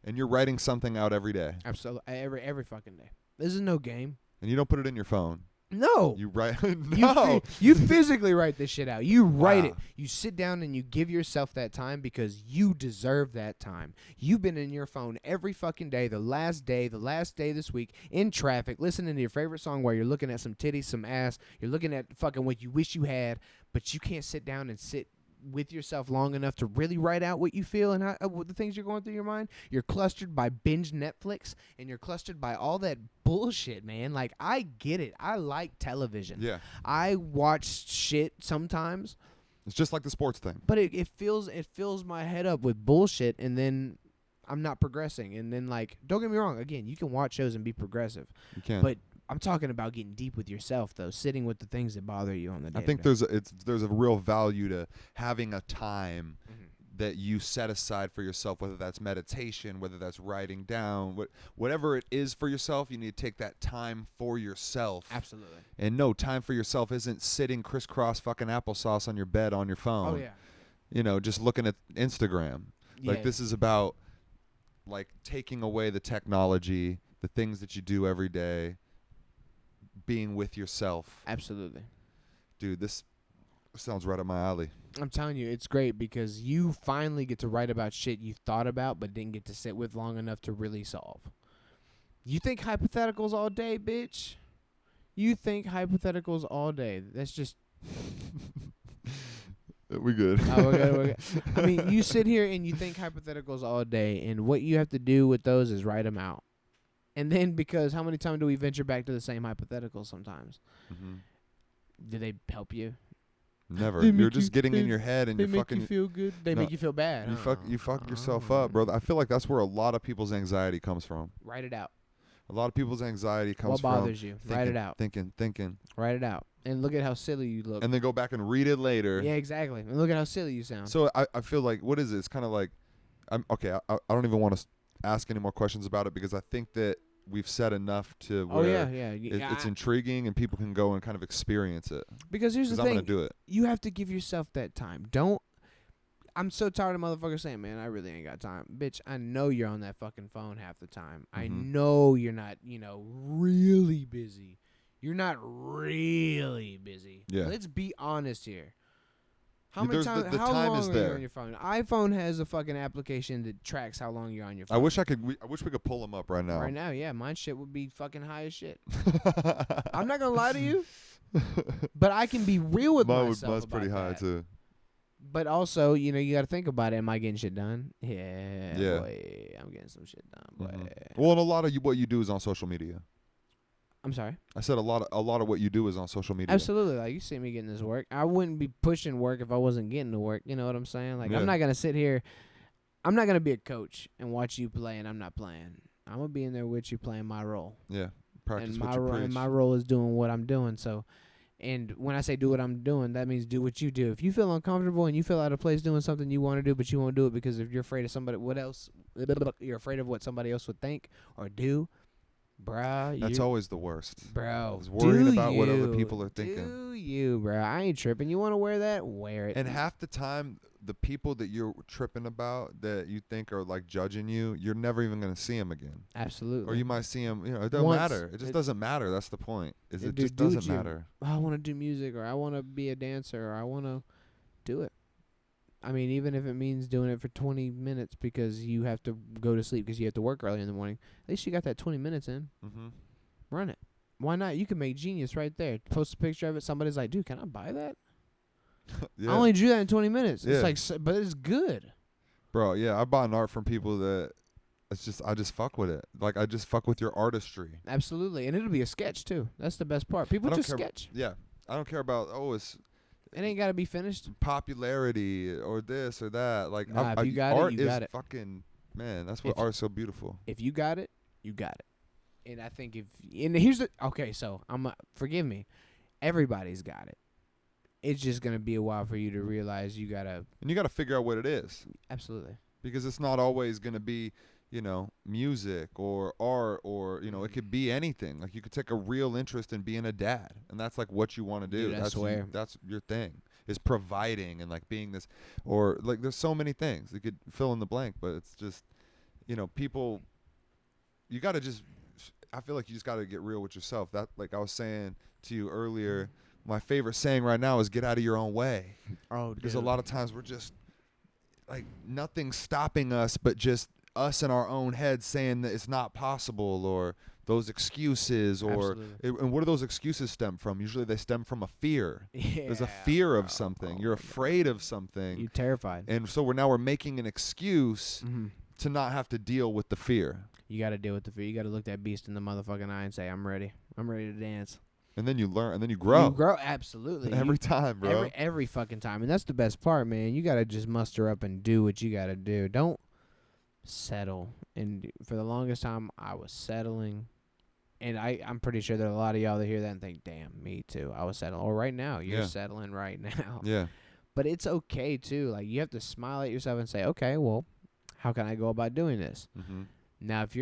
And you're writing something out every day. Absolutely. Every fucking day. This is no game. And you don't put it in your phone. No. You write. No. You physically write this shit out. You write it. You sit down and you give yourself that time because you deserve that time. You've been in your phone every fucking day, the last day this week, in traffic, listening to your favorite song while you're looking at some titties, some ass. You're looking at fucking what you wish you had, but you can't sit down and sit with yourself long enough to really write out what you feel and how, the things you're going through your mind. You're clustered by binge Netflix and you're clustered by all that bullshit, man. Like, I get it. I like television. Yeah. I watch shit sometimes. It's just like the sports thing. But it fills my head up with bullshit, and then I'm not progressing. And then, like, don't get me wrong. Again, you can watch shows and be progressive. You can. But I'm talking about getting deep with yourself, though, sitting with the things that bother you on the day. I think there's a real value to having a time that you set aside for yourself, whether that's meditation, whether that's writing down, whatever it is for yourself. You need to take that time for yourself. Absolutely. And no, time for yourself isn't sitting crisscross fucking applesauce on your bed on your phone. Oh yeah. Just looking at Instagram. Yeah. Like, this is about like taking away the technology, the things that you do every day. Being with yourself. Absolutely. Dude, this sounds right up my alley. I'm telling you, it's great because you finally get to write about shit you thought about but didn't get to sit with long enough to really solve. You think hypotheticals all day, bitch? You think hypotheticals all day. That's just... We good. Oh, we're good. I mean, you sit here and you think hypotheticals all day, and what you have to do with those is write them out. And then, because how many times do we venture back to the same hypotheticals sometimes? Mm-hmm. Do they help you? Never. They You're make just you getting in think- your head and They you're make fucking... you feel good. They No, make you feel bad. You fuck yourself up, bro. I feel like that's where a lot of people's anxiety comes from. Write it out. A lot of people's anxiety comes What from... bothers you? Thinking, Write it out. Thinking. Write it out. And look at how silly you look. And then go back and read it later. Yeah, exactly. And look at how silly you sound. So I feel like, what is it? It's kind of like... I don't even want to ask any more questions about it because I think that we've said enough to Oh where yeah. it's intriguing and people can go and kind of experience it. Because here's the I'm thing, gonna do it. you have to give yourself that time. I'm so tired of motherfuckers saying, man, I really ain't got time. Bitch, I know you're on that fucking phone half the time. I know you're not, really busy. You're not really busy. Yeah. Let's be honest here. How Yeah, many there's times? the How time long is are you there. on your phone? iPhone has a fucking application that tracks how long you're on your phone. I wish we could pull them up right now. Right now, yeah, mine shit would be fucking high as shit. I'm not gonna lie to you, but I can be real with myself. Mine's about pretty high that. too. But also, you got to think about it. Am I getting shit done? Yeah, Yeah. boy, I'm getting some shit done, boy. Well, and a lot of what you do is on social media. I'm sorry. I said a lot of what you do is on social media. Absolutely. Like, you see me getting this work. I wouldn't be pushing work if I wasn't getting the work. You know what I'm saying? Like, Yeah. I'm not going to sit here. I'm not going to be a coach and watch you play and I'm not playing. I'm going to be in there with you playing my role. Yeah. Practice And what you preach. and my role is doing what I'm doing. So, and when I say do what I'm doing, that means do what you do. If you feel uncomfortable and you feel out of place doing something you want to do, but you won't do it because if you're afraid of you're afraid of what somebody else would think or do, bruh. That's always the worst. Bro, Is worrying about what other you. people are thinking. Do you, bro? I ain't tripping. You want to wear that? Wear it. And half the time, the people that you're tripping about that you think are like judging you, you're never even going to see them again. Absolutely. Or you might see them, it doesn't Once. matter. It just doesn't matter. That's the point. It Dude, just do doesn't what you- matter. I want to do music, or I want to be a dancer, or I want to do it. I mean, even if it means doing it for 20 minutes because you have to go to sleep because you have to work early in the morning, at least you got that 20 minutes in. Mm-hmm. Run it. Why not? You can make genius right there. Post a picture of it. Somebody's like, dude, can I buy that? Yeah. I only drew that in 20 minutes. Yeah. It's like, but it's good. Bro, yeah, I buy an art from people that I just fuck with it. Like, I just fuck with your artistry. Absolutely. And it'll be a sketch, too. That's the best part. People I don't just care sketch. Yeah. I don't care about, it's It ain't got to be finished. popularity or this or that. Like, Nah, if you got it, art you is got it. fucking, man, that's what If- art's so beautiful. If you got it, you got it. And I think and here's okay, so forgive me. Everybody's got it. It's just going to be a while for you to realize you got to. And you got to figure out what it is. Absolutely. Because it's not always going to be, music or art or, it could be anything. Like, you could take a real interest in being a dad. And that's like what you want to do. Dude, I swear. That's your thing. Is providing and like being this, or like there's so many things. You could fill in the blank, but it's just, people, you got to just, I feel like you just got to get real with yourself. That, like I was saying to you earlier, my favorite saying right now is get out of your own way. Oh, Because a lot of times we're just like nothing's stopping us but just us in our own heads saying that it's not possible, or those excuses, or and where do those excuses stem from? Usually they stem from a fear. There's a fear of something. You're afraid of something. You're terrified. And so we're making an excuse to not have to deal with the fear. You got to deal with the fear. You got to look that beast in the motherfucking eye and say, I'm ready. I'm ready to dance. And then you learn, and then you grow. You grow, absolutely. Every time, bro. Every fucking time. And that's the best part, man. You got to just muster up and do what you got to do. Don't settle. And for the longest time, I was settling. And I'm pretty sure there are a lot of y'all that hear that and think, damn, me too. I was settling. Or right now, you're settling right now. Yeah. But it's okay, too. Like, you have to smile at yourself and say, okay, well, how can I go about doing this? Mm-hmm. Now, if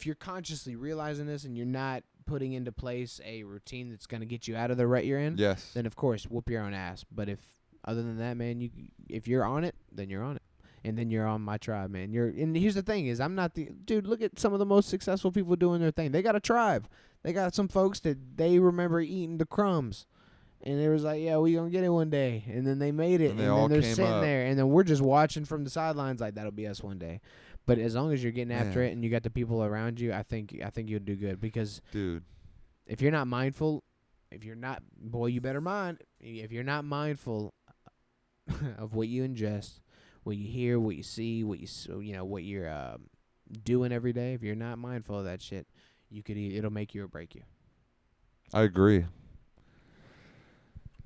you're consciously realizing this and you're not putting into place a routine that's going to get you out of the rut you're in, Yes. then of course whoop your own ass. But if other than that, man, if you're on it, then you're on it, and then you're on my tribe, man. And here's the thing: is I'm not the dude. Look at some of the most successful people doing their thing. They got a tribe. They got some folks that they remember eating the crumbs. And they was like, yeah, we gonna get it one day. And then they made it. And they then all they're came sitting up. there. And then we're just watching from the sidelines like, that'll be us one day. But as long as you're getting after Man. it and you got the people around you, I think you'll do good. Because Dude. if you're not mindful, you better mind. If you're not mindful of what you ingest, what you hear, what you see, what you're doing every day, if you're not mindful of that shit, it'll make you or break you. I agree.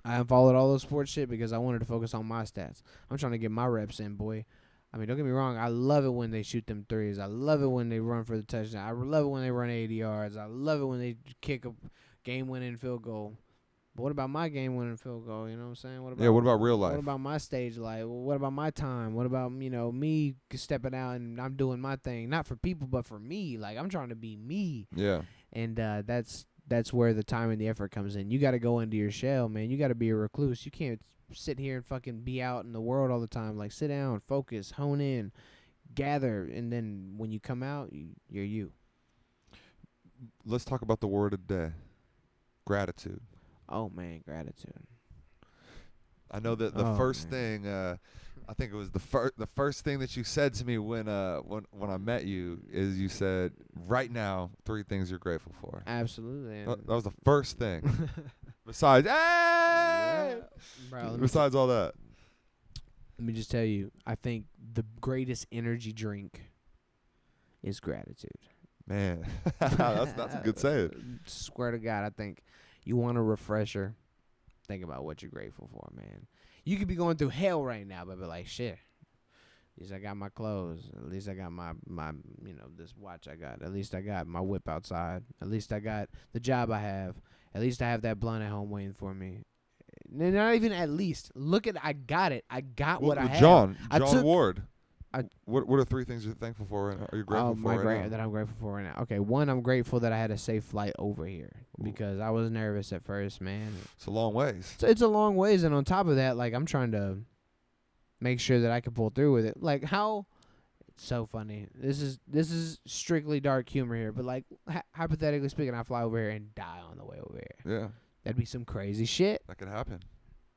I unfollowed all those sports shit because I wanted to focus on my stats. I'm trying to get my reps in, boy. I mean, don't get me wrong. I love it when they shoot them threes. I love it when they run for the touchdown. I love it when they run 80 yards. I love it when they kick a game-winning field goal. But what about my game-winning field goal? You know what I'm saying? What What about real life? What about my stage life? What about my time? What about, me stepping out and I'm doing my thing? Not for people, but for me. Like, I'm trying to be me. Yeah. And that's where the time and the effort comes in. You got to go into your shell, man. You got to be a recluse. You can't sit here and fucking be out in the world all the time. Like, sit down, focus, hone in, gather, and then when you come out, you're you. Let's talk about the word of the day. Gratitude. Oh, man, gratitude. I know that the first thing, I think it was the first thing that you said to me when I met you is you said, right now, 3 things you're grateful for. Absolutely. That was the first thing. Besides, hey! Bro, Besides all that. let me just tell you, I think the greatest energy drink is gratitude. Man, that's a good saying. Swear to God, I think you want a refresher, think about what you're grateful for, man. You could be going through hell right now, but be like, shit. At least I got my clothes. At least I got my this watch I got. At least I got my whip outside. At least I got the job I have. At least I have that blunt at home waiting for me. Not even at least. Look at, I got it. I got what I have. John took- Ward. What are 3 things you're thankful for right now? Are you grateful for right now? That I'm grateful for right now. Okay, one, I'm grateful that I had a safe flight over here because I was nervous at first, man. It's a long ways. So it's a long ways, and on top of that, like, I'm trying to make sure that I can pull through with it. Like, how? It's so funny. This is strictly dark humor here, but like hypothetically speaking, I fly over here and die on the way over here. Yeah. That'd be some crazy shit. That could happen.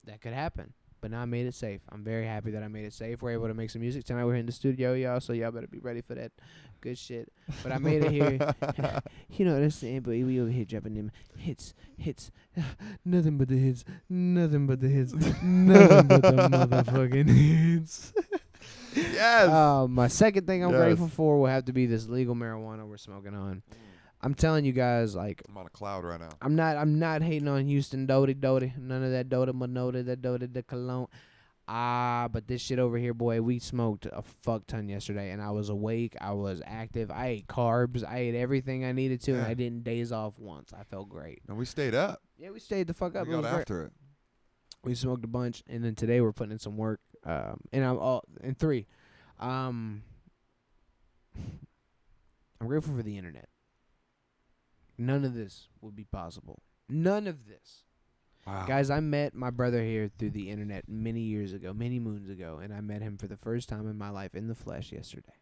That could happen. But now I made it safe. I'm very happy that I made it safe. We're able to make some music tonight. We're in the studio, y'all, so y'all better be ready for that good shit. But I made it here. You know what I'm saying? But we over here dropping them hits. Nothing but the hits. Nothing but the hits. Nothing but the motherfucking hits. Yes. My second thing I'm grateful for will have to be this legal marijuana we're smoking on. I'm telling you guys, like, I'm on a cloud right now. I'm not hating on Houston Doty. None of that Dota Manota, that Dota de Cologne. But this shit over here, boy, we smoked a fuck ton yesterday, and I was awake. I was active. I ate carbs. I ate everything I needed to, and I didn't daze off once. I felt great. And we stayed up. Yeah, we stayed the fuck up. We got after it. We smoked a bunch, and then today we're putting in some work. And I'm all in 3. I'm grateful for the internet. None of this would be possible. None of this. Wow. Guys, I met my brother here through the internet many years ago, many moons ago, and I met him for the first time in my life in the flesh yesterday.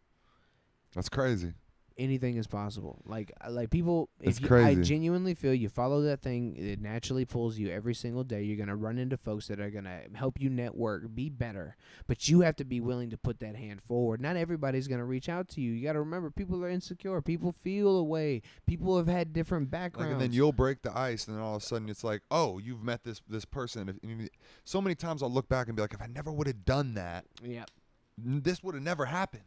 That's crazy. Anything is possible. Like people, It's I crazy. genuinely feel you follow that thing, it naturally pulls you every single day. You're going to run into folks that are going to help you network, be better. But you have to be willing to put that hand forward. Not everybody's going to reach out to you. You got to remember, people are insecure. People feel a way. People have had different backgrounds. And then you'll break the ice, and then all of a sudden it's like, oh, you've met this person. So many times I'll look back and be like, if I never would have done that, this would have never happened.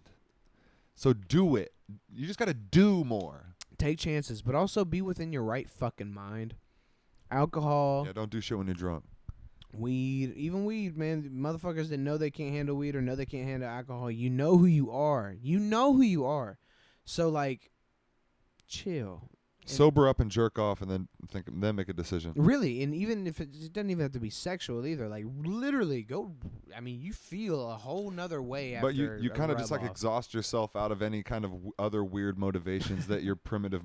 So do it. You just got to do more. Take chances, but also be within your right fucking mind. Alcohol. Yeah, don't do shit when you're drunk. Weed, even weed, man. Motherfuckers that know they can't handle weed or know they can't handle alcohol, you know who you are. You know who you are. So, like, chill. Sober up and jerk off, and then make a decision. Really, and even if it doesn't even have to be sexual either. Like, literally go. I mean, you feel a whole nother way after. But you kind of just like off. exhaust yourself out of any kind of other weird motivations that your primitive,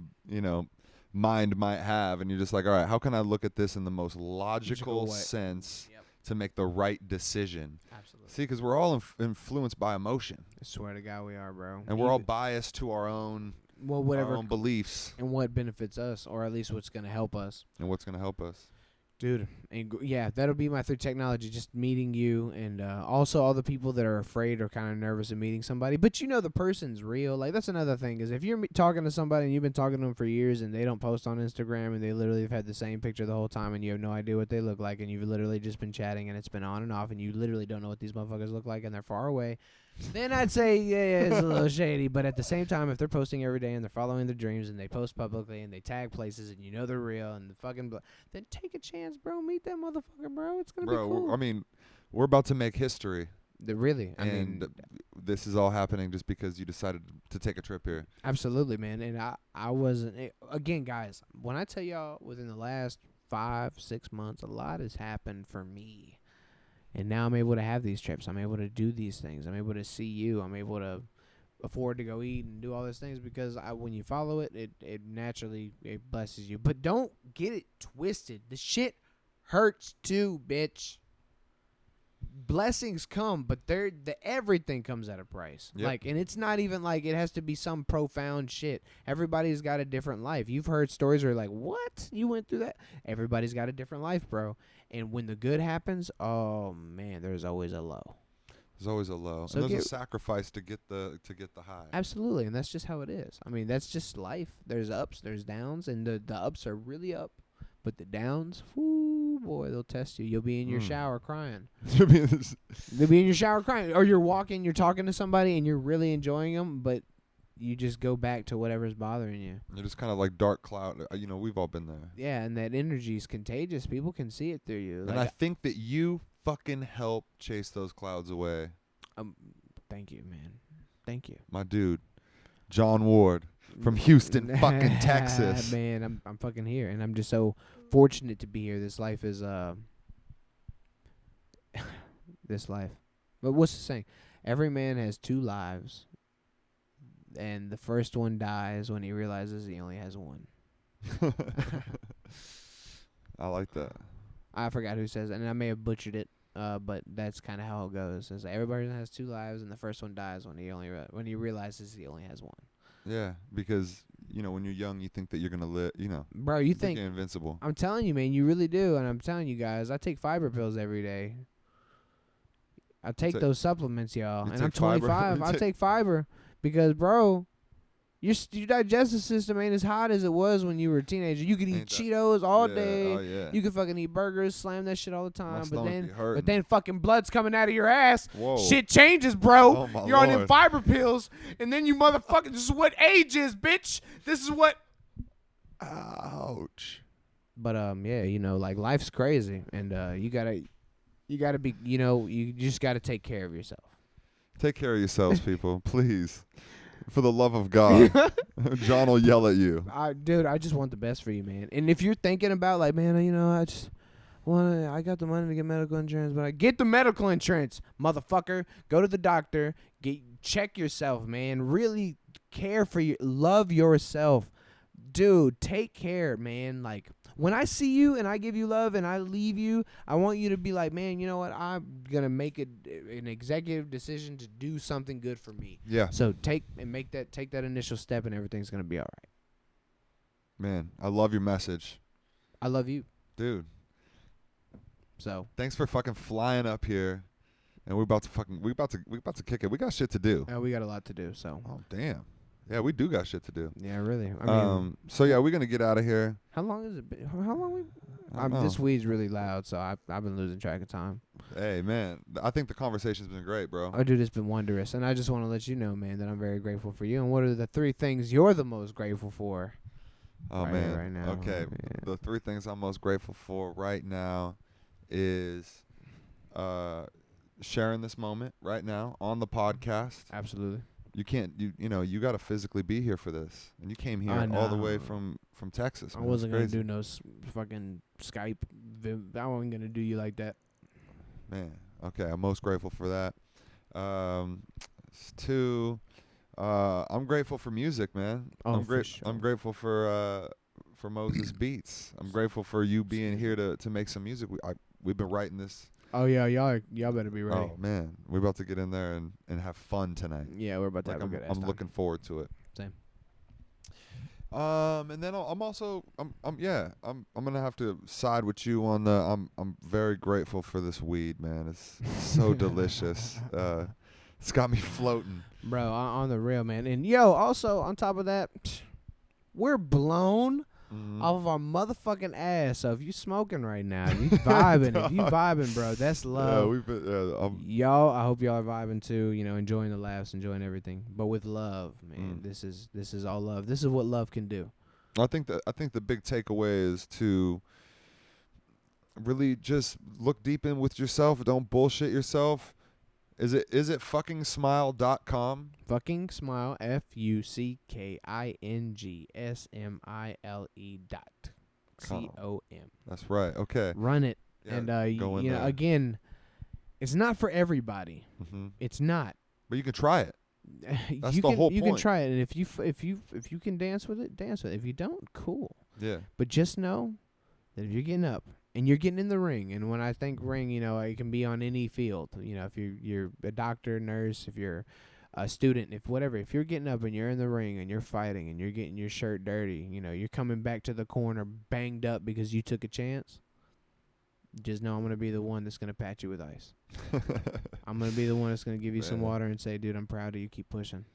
mind might have, and you're just like, all right, how can I look at this in the most logical sense to make the right decision? Absolutely. See, because we're all influenced by emotion. I swear to God, we are, bro. And we're all biased to our own. Whatever our own beliefs and what benefits us, or at least what's going to help us. And what's going to help us. Dude, and that'll be my third technology, just meeting you, and also all the people that are afraid or kind of nervous of meeting somebody. But the person's real. Like, that's another thing, is if you're talking to somebody and you've been talking to them for years and they don't post on Instagram and they literally have had the same picture the whole time and you have no idea what they look like, and you've literally just been chatting and it's been on and off and you literally don't know what these motherfuckers look like and they're far away, then I'd say, yeah, it's a little shady. But at the same time, if they're posting every day and they're following their dreams and they post publicly and they tag places and they're real and the fucking then take a chance, bro. Meet that motherfucker, bro. It's going to be cool. I mean, we're about to make history. Really. I mean, this is all happening just because you decided to take a trip here. Absolutely, man. And I wasn't, again, guys, when I tell y'all within the last 5-6 months, a lot has happened for me. And now I'm able to have these trips. I'm able to do these things. I'm able to see you. I'm able to afford to go eat and do all those things because when you follow it, it naturally it blesses you. But don't get it twisted. The shit hurts too, bitch. Blessings come, but everything comes at a price. Yep. Like, and it's not even like it has to be some profound shit. Everybody's got a different life. You've heard stories where like, what? You went through that? Everybody's got a different life, bro. And when the good happens, oh man, there's always a low. There's always a low, So and there's a sacrifice to get the high. Absolutely, and that's just how it is. I mean, that's just life. There's ups, there's downs, and the ups are really up, but the downs, whoo, boy, they'll test you. You'll be in your shower crying. You'll be in your shower crying, or you're walking, you're talking to somebody, and you're really enjoying them, but you just go back to whatever's bothering you. You're just kind of like dark cloud. We've all been there. Yeah, and that energy is contagious. People can see it through you. And I think that you fucking help chase those clouds away. Thank you, man. Thank you. My dude, John Ward from Houston, fucking Texas. Man, I'm fucking here, and I'm just so fortunate to be here. This life is this life. But what's the saying? Every man has 2 lives, and the first one dies when he realizes he only has one. I like that. I forgot who says it, and I may have butchered it, but that's kind of how it goes. It's like everybody has 2 lives, and the first one dies when he realizes he only has one. Yeah, because when you're young, you think that you're gonna live. Bro, you think you're invincible. I'm telling you, man, you really do, and I'm telling you guys, I take fiber pills every day. I take those supplements, y'all, and I'm 25. I take fiber because, bro, your digestive system ain't as hot as it was when you were a teenager. You could eat Cheetos all day. Oh, yeah. You could fucking eat burgers, slam that shit all the time. But then fucking blood's coming out of your ass. Whoa. Shit changes, bro. Oh, my You're on them Lord. fiber pills, and then you motherfucker. This is what age is, bitch. This is what. Ouch. But yeah, like life's crazy, and you gotta be, you just gotta take care of yourself. Take care of yourselves, people, please. For the love of God. John will yell at you. Dude, I just want the best for you, man. And if you're thinking about like, man, I got the money to get medical insurance, but I get the medical insurance, motherfucker. Go to the doctor, check yourself, man. Really care for you, love yourself, dude. Take care, man. Like when I see you and I give you love and I leave you, I want you to be like, man, you know what? I'm gonna make an executive decision to do something good for me. Yeah. So take that initial step, and everything's gonna be all right. Man, I love your message. I love you, dude. So Thanks for fucking flying up here, and we about to kick it. We got shit to do. we got a lot to do. So Oh damn. Yeah, we do got shit to do. yeah, really. I mean, So yeah, we're gonna get out of here. how long is it? How long we? I don't know. This weed's really loud, so I've been losing track of time. Hey man, I think the conversation's been great, bro. Oh, dude, it's been wondrous, and I just want to let you know, man, that I'm very grateful for you. And what are the 3 things you're the most grateful for? Oh right man. right now. Okay. Yeah. The 3 things I'm most grateful for right now is sharing this moment right now on the podcast. Absolutely. You can't you got to physically be here for this, and you came here all the way from Texas. I man. wasn't It's gonna crazy. do no fucking Skype. I wasn't gonna do you like that. Man, okay, I'm most grateful for that. 2, I'm grateful for music, man. Oh, I'm for sure. I'm grateful for Moses Beats. I'm grateful for you being here to make some music. We've been writing this. Oh yeah, y'all better be ready. Oh man, we're about to get in there and have fun tonight. Yeah, we're about to Like have a good ass I'm time. looking forward to it. Same. And then I'm gonna have to side with you on the. I'm very grateful for this weed, man. It's so delicious. It's got me floating. Bro, on the real, man. And also on top of that, we're blown off of our motherfucking ass. So if you smoking right now, you vibing. If you vibing, bro, that's love. Yeah, we've been. Y'all, I hope y'all are vibing too. Enjoying the laughs, enjoying everything, but with love, man. This is all love. This is what love can do. I think the big takeaway is to really just look deep in with yourself. Don't bullshit yourself. Is it fuckingsmile.com? Fucking smile, FUCKINGSMILE. COM. That's right. Okay. Run it. Yeah, And go in you know, there. again, it's not for everybody. Mm-hmm. It's not. But you can try it. That's you the can, whole you can point. try it, and if you can dance with it, dance with it. If you don't, cool. Yeah. But just know that if you're getting up and you're getting in the ring, and when I think ring, you know, it can be on any field. You know, if you're a doctor, nurse, if you're a student, if you're getting up and you're in the ring and you're fighting and you're getting your shirt dirty, you know, you're coming back to the corner banged up because you took a chance. Just know I'm gonna be the one that's gonna pat you with ice. I'm gonna be the one that's gonna give you some Man. water and say, "Dude, I'm proud of you. Keep pushing."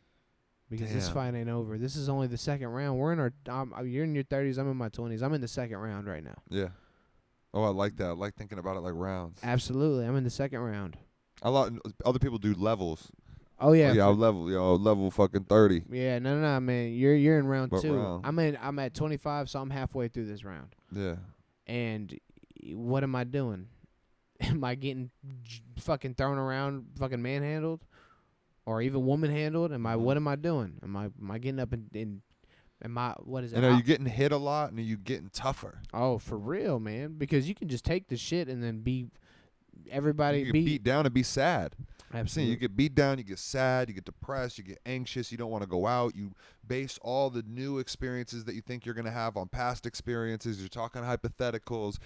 Because this Damn. fight ain't over. This is only the second round. We're in our. You're in your 30s. I'm in my 20s. I'm in the second round right now. Yeah. Oh, I like that. I like thinking about it like rounds. Absolutely, I'm in the second round. A lot other people do levels. Oh yeah. I'll level fucking 30. Yeah, no, man. You're in round What 2. round? I'm at 25, so I'm halfway through this round. Yeah. And what am I doing? Am I getting fucking thrown around, fucking manhandled, or even woman handled? What am I doing? Am I getting up and am I what is it? And are you getting hit a lot and are you getting tougher? Oh, for real, man. Because you can just take the shit and then be everybody You get be beat down and be sad. absolutely. You get beat down, you get sad, you get depressed, you get anxious, you don't want to go out. You base all the new experiences that you think you're going to have on past experiences. You're talking hypotheticals,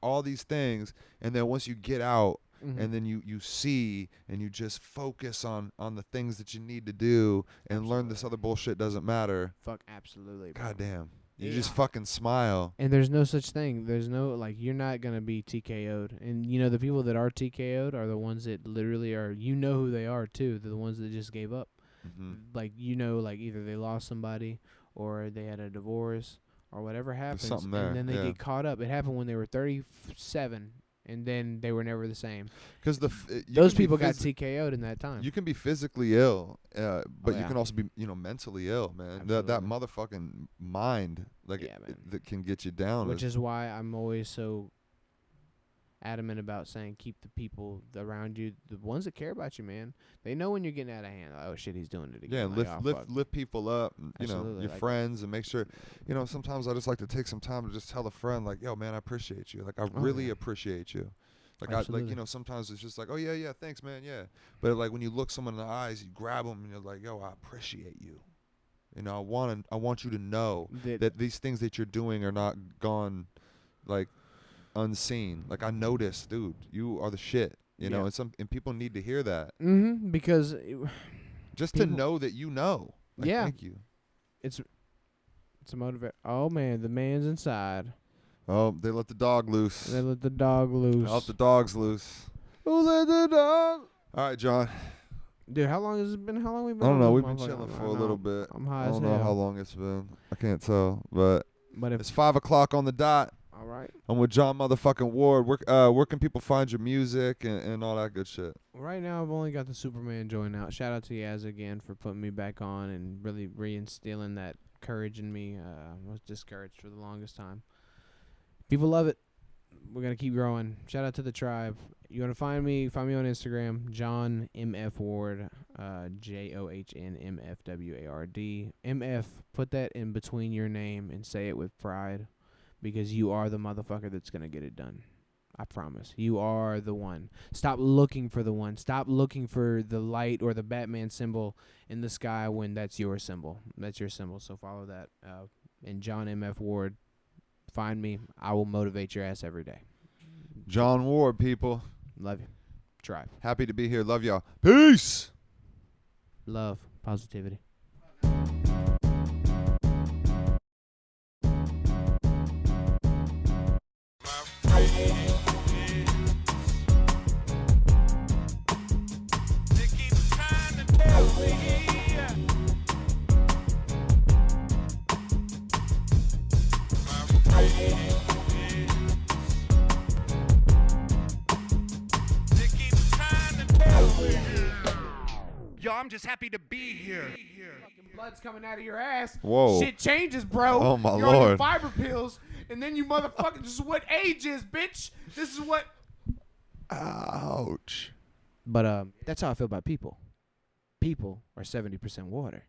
all these things. And then once you get out and then you see and you just focus on the things that you need to do and learn this other bullshit doesn't matter. Fuck, absolutely. Bro. God damn. You Yeah. just fucking smile. And there's no such thing. There's no, like, you're not going to be TKO'd. And, you know, the people that are TKO'd are the ones that literally are, you know who they are, too. They're the ones that just gave up. Mm-hmm. Like, you know, like, either they lost somebody or they had a divorce or whatever happens. something there, and then they yeah. get caught up. It happened when they were 37, and then they were never the same. Because Those people got TKO'd in that time. You can be physically ill, but you yeah. can also be, mentally ill, man. That motherfucking mind, like, Yeah, man. that can get you down. Which is why I'm always so adamant about saying keep the people around you, the ones that care about you, man. They know when you're getting out of hand. Like, oh shit, he's doing it again. yeah, Like, lift people up, Absolutely, your like- friends, and make sure, sometimes I just like to take some time to just tell a friend, like, yo, man, I appreciate you. Like, I really yeah. appreciate you. Like, Absolutely. sometimes it's just like, oh, yeah, thanks, man, yeah. But, like, when you look someone in the eyes, you grab them, and you're like, yo, I appreciate you. I want you to know that these things that you're doing are not gone, like, unseen. Like, I noticed, dude, you are the shit. Yeah. And people need to hear that. Mm-hmm. Because Just to know that you know. Like, Yeah. Thank you. it's a motivate. Oh man, the man's inside. Oh, they let the dog loose. They let the dog loose. Let the dogs loose. Who let the dog? All right, John. Dude, how long has it been? How long we been? I don't on know. this We've been motherfucker? chilling I for a know. little bit. I'm high I as don't know hell. how long it's been. I can't tell. But But if it's 5 o'clock on the dot. all right, I'm with John motherfucking Ward. Where can people find your music and all that good shit? right now I've only got the Superman joint out. Shout out to Yaz again for putting me back on and really reinstilling that courage in me. I was discouraged for the longest time. People love it. We're gonna keep growing. Shout out to the tribe. You wanna find me? Find me on Instagram, John MF Ward, JOHNMFWARD. MF. Put that in between your name and say it with pride, because you are the motherfucker that's gonna get it done. I promise. You are the one. Stop looking for the one. Stop looking for the light or the Batman symbol in the sky when that's your symbol. That's your symbol. So follow that. And John MF Ward. Find me. I will motivate your ass every day. John Ward, people. Love you. Tribe. Happy to be here. Love y'all. Peace. Love. Positivity. They keep trying to tell me. They keep trying to tell me. Yo, I'm just happy to be here. Fucking blood's coming out of your ass. Whoa. Shit changes, bro. Oh, my You're on your Lord. fiber pills, and then you motherfucker. This is what age is, bitch. This is what. Ouch. But that's how I feel about people. People are 70% water.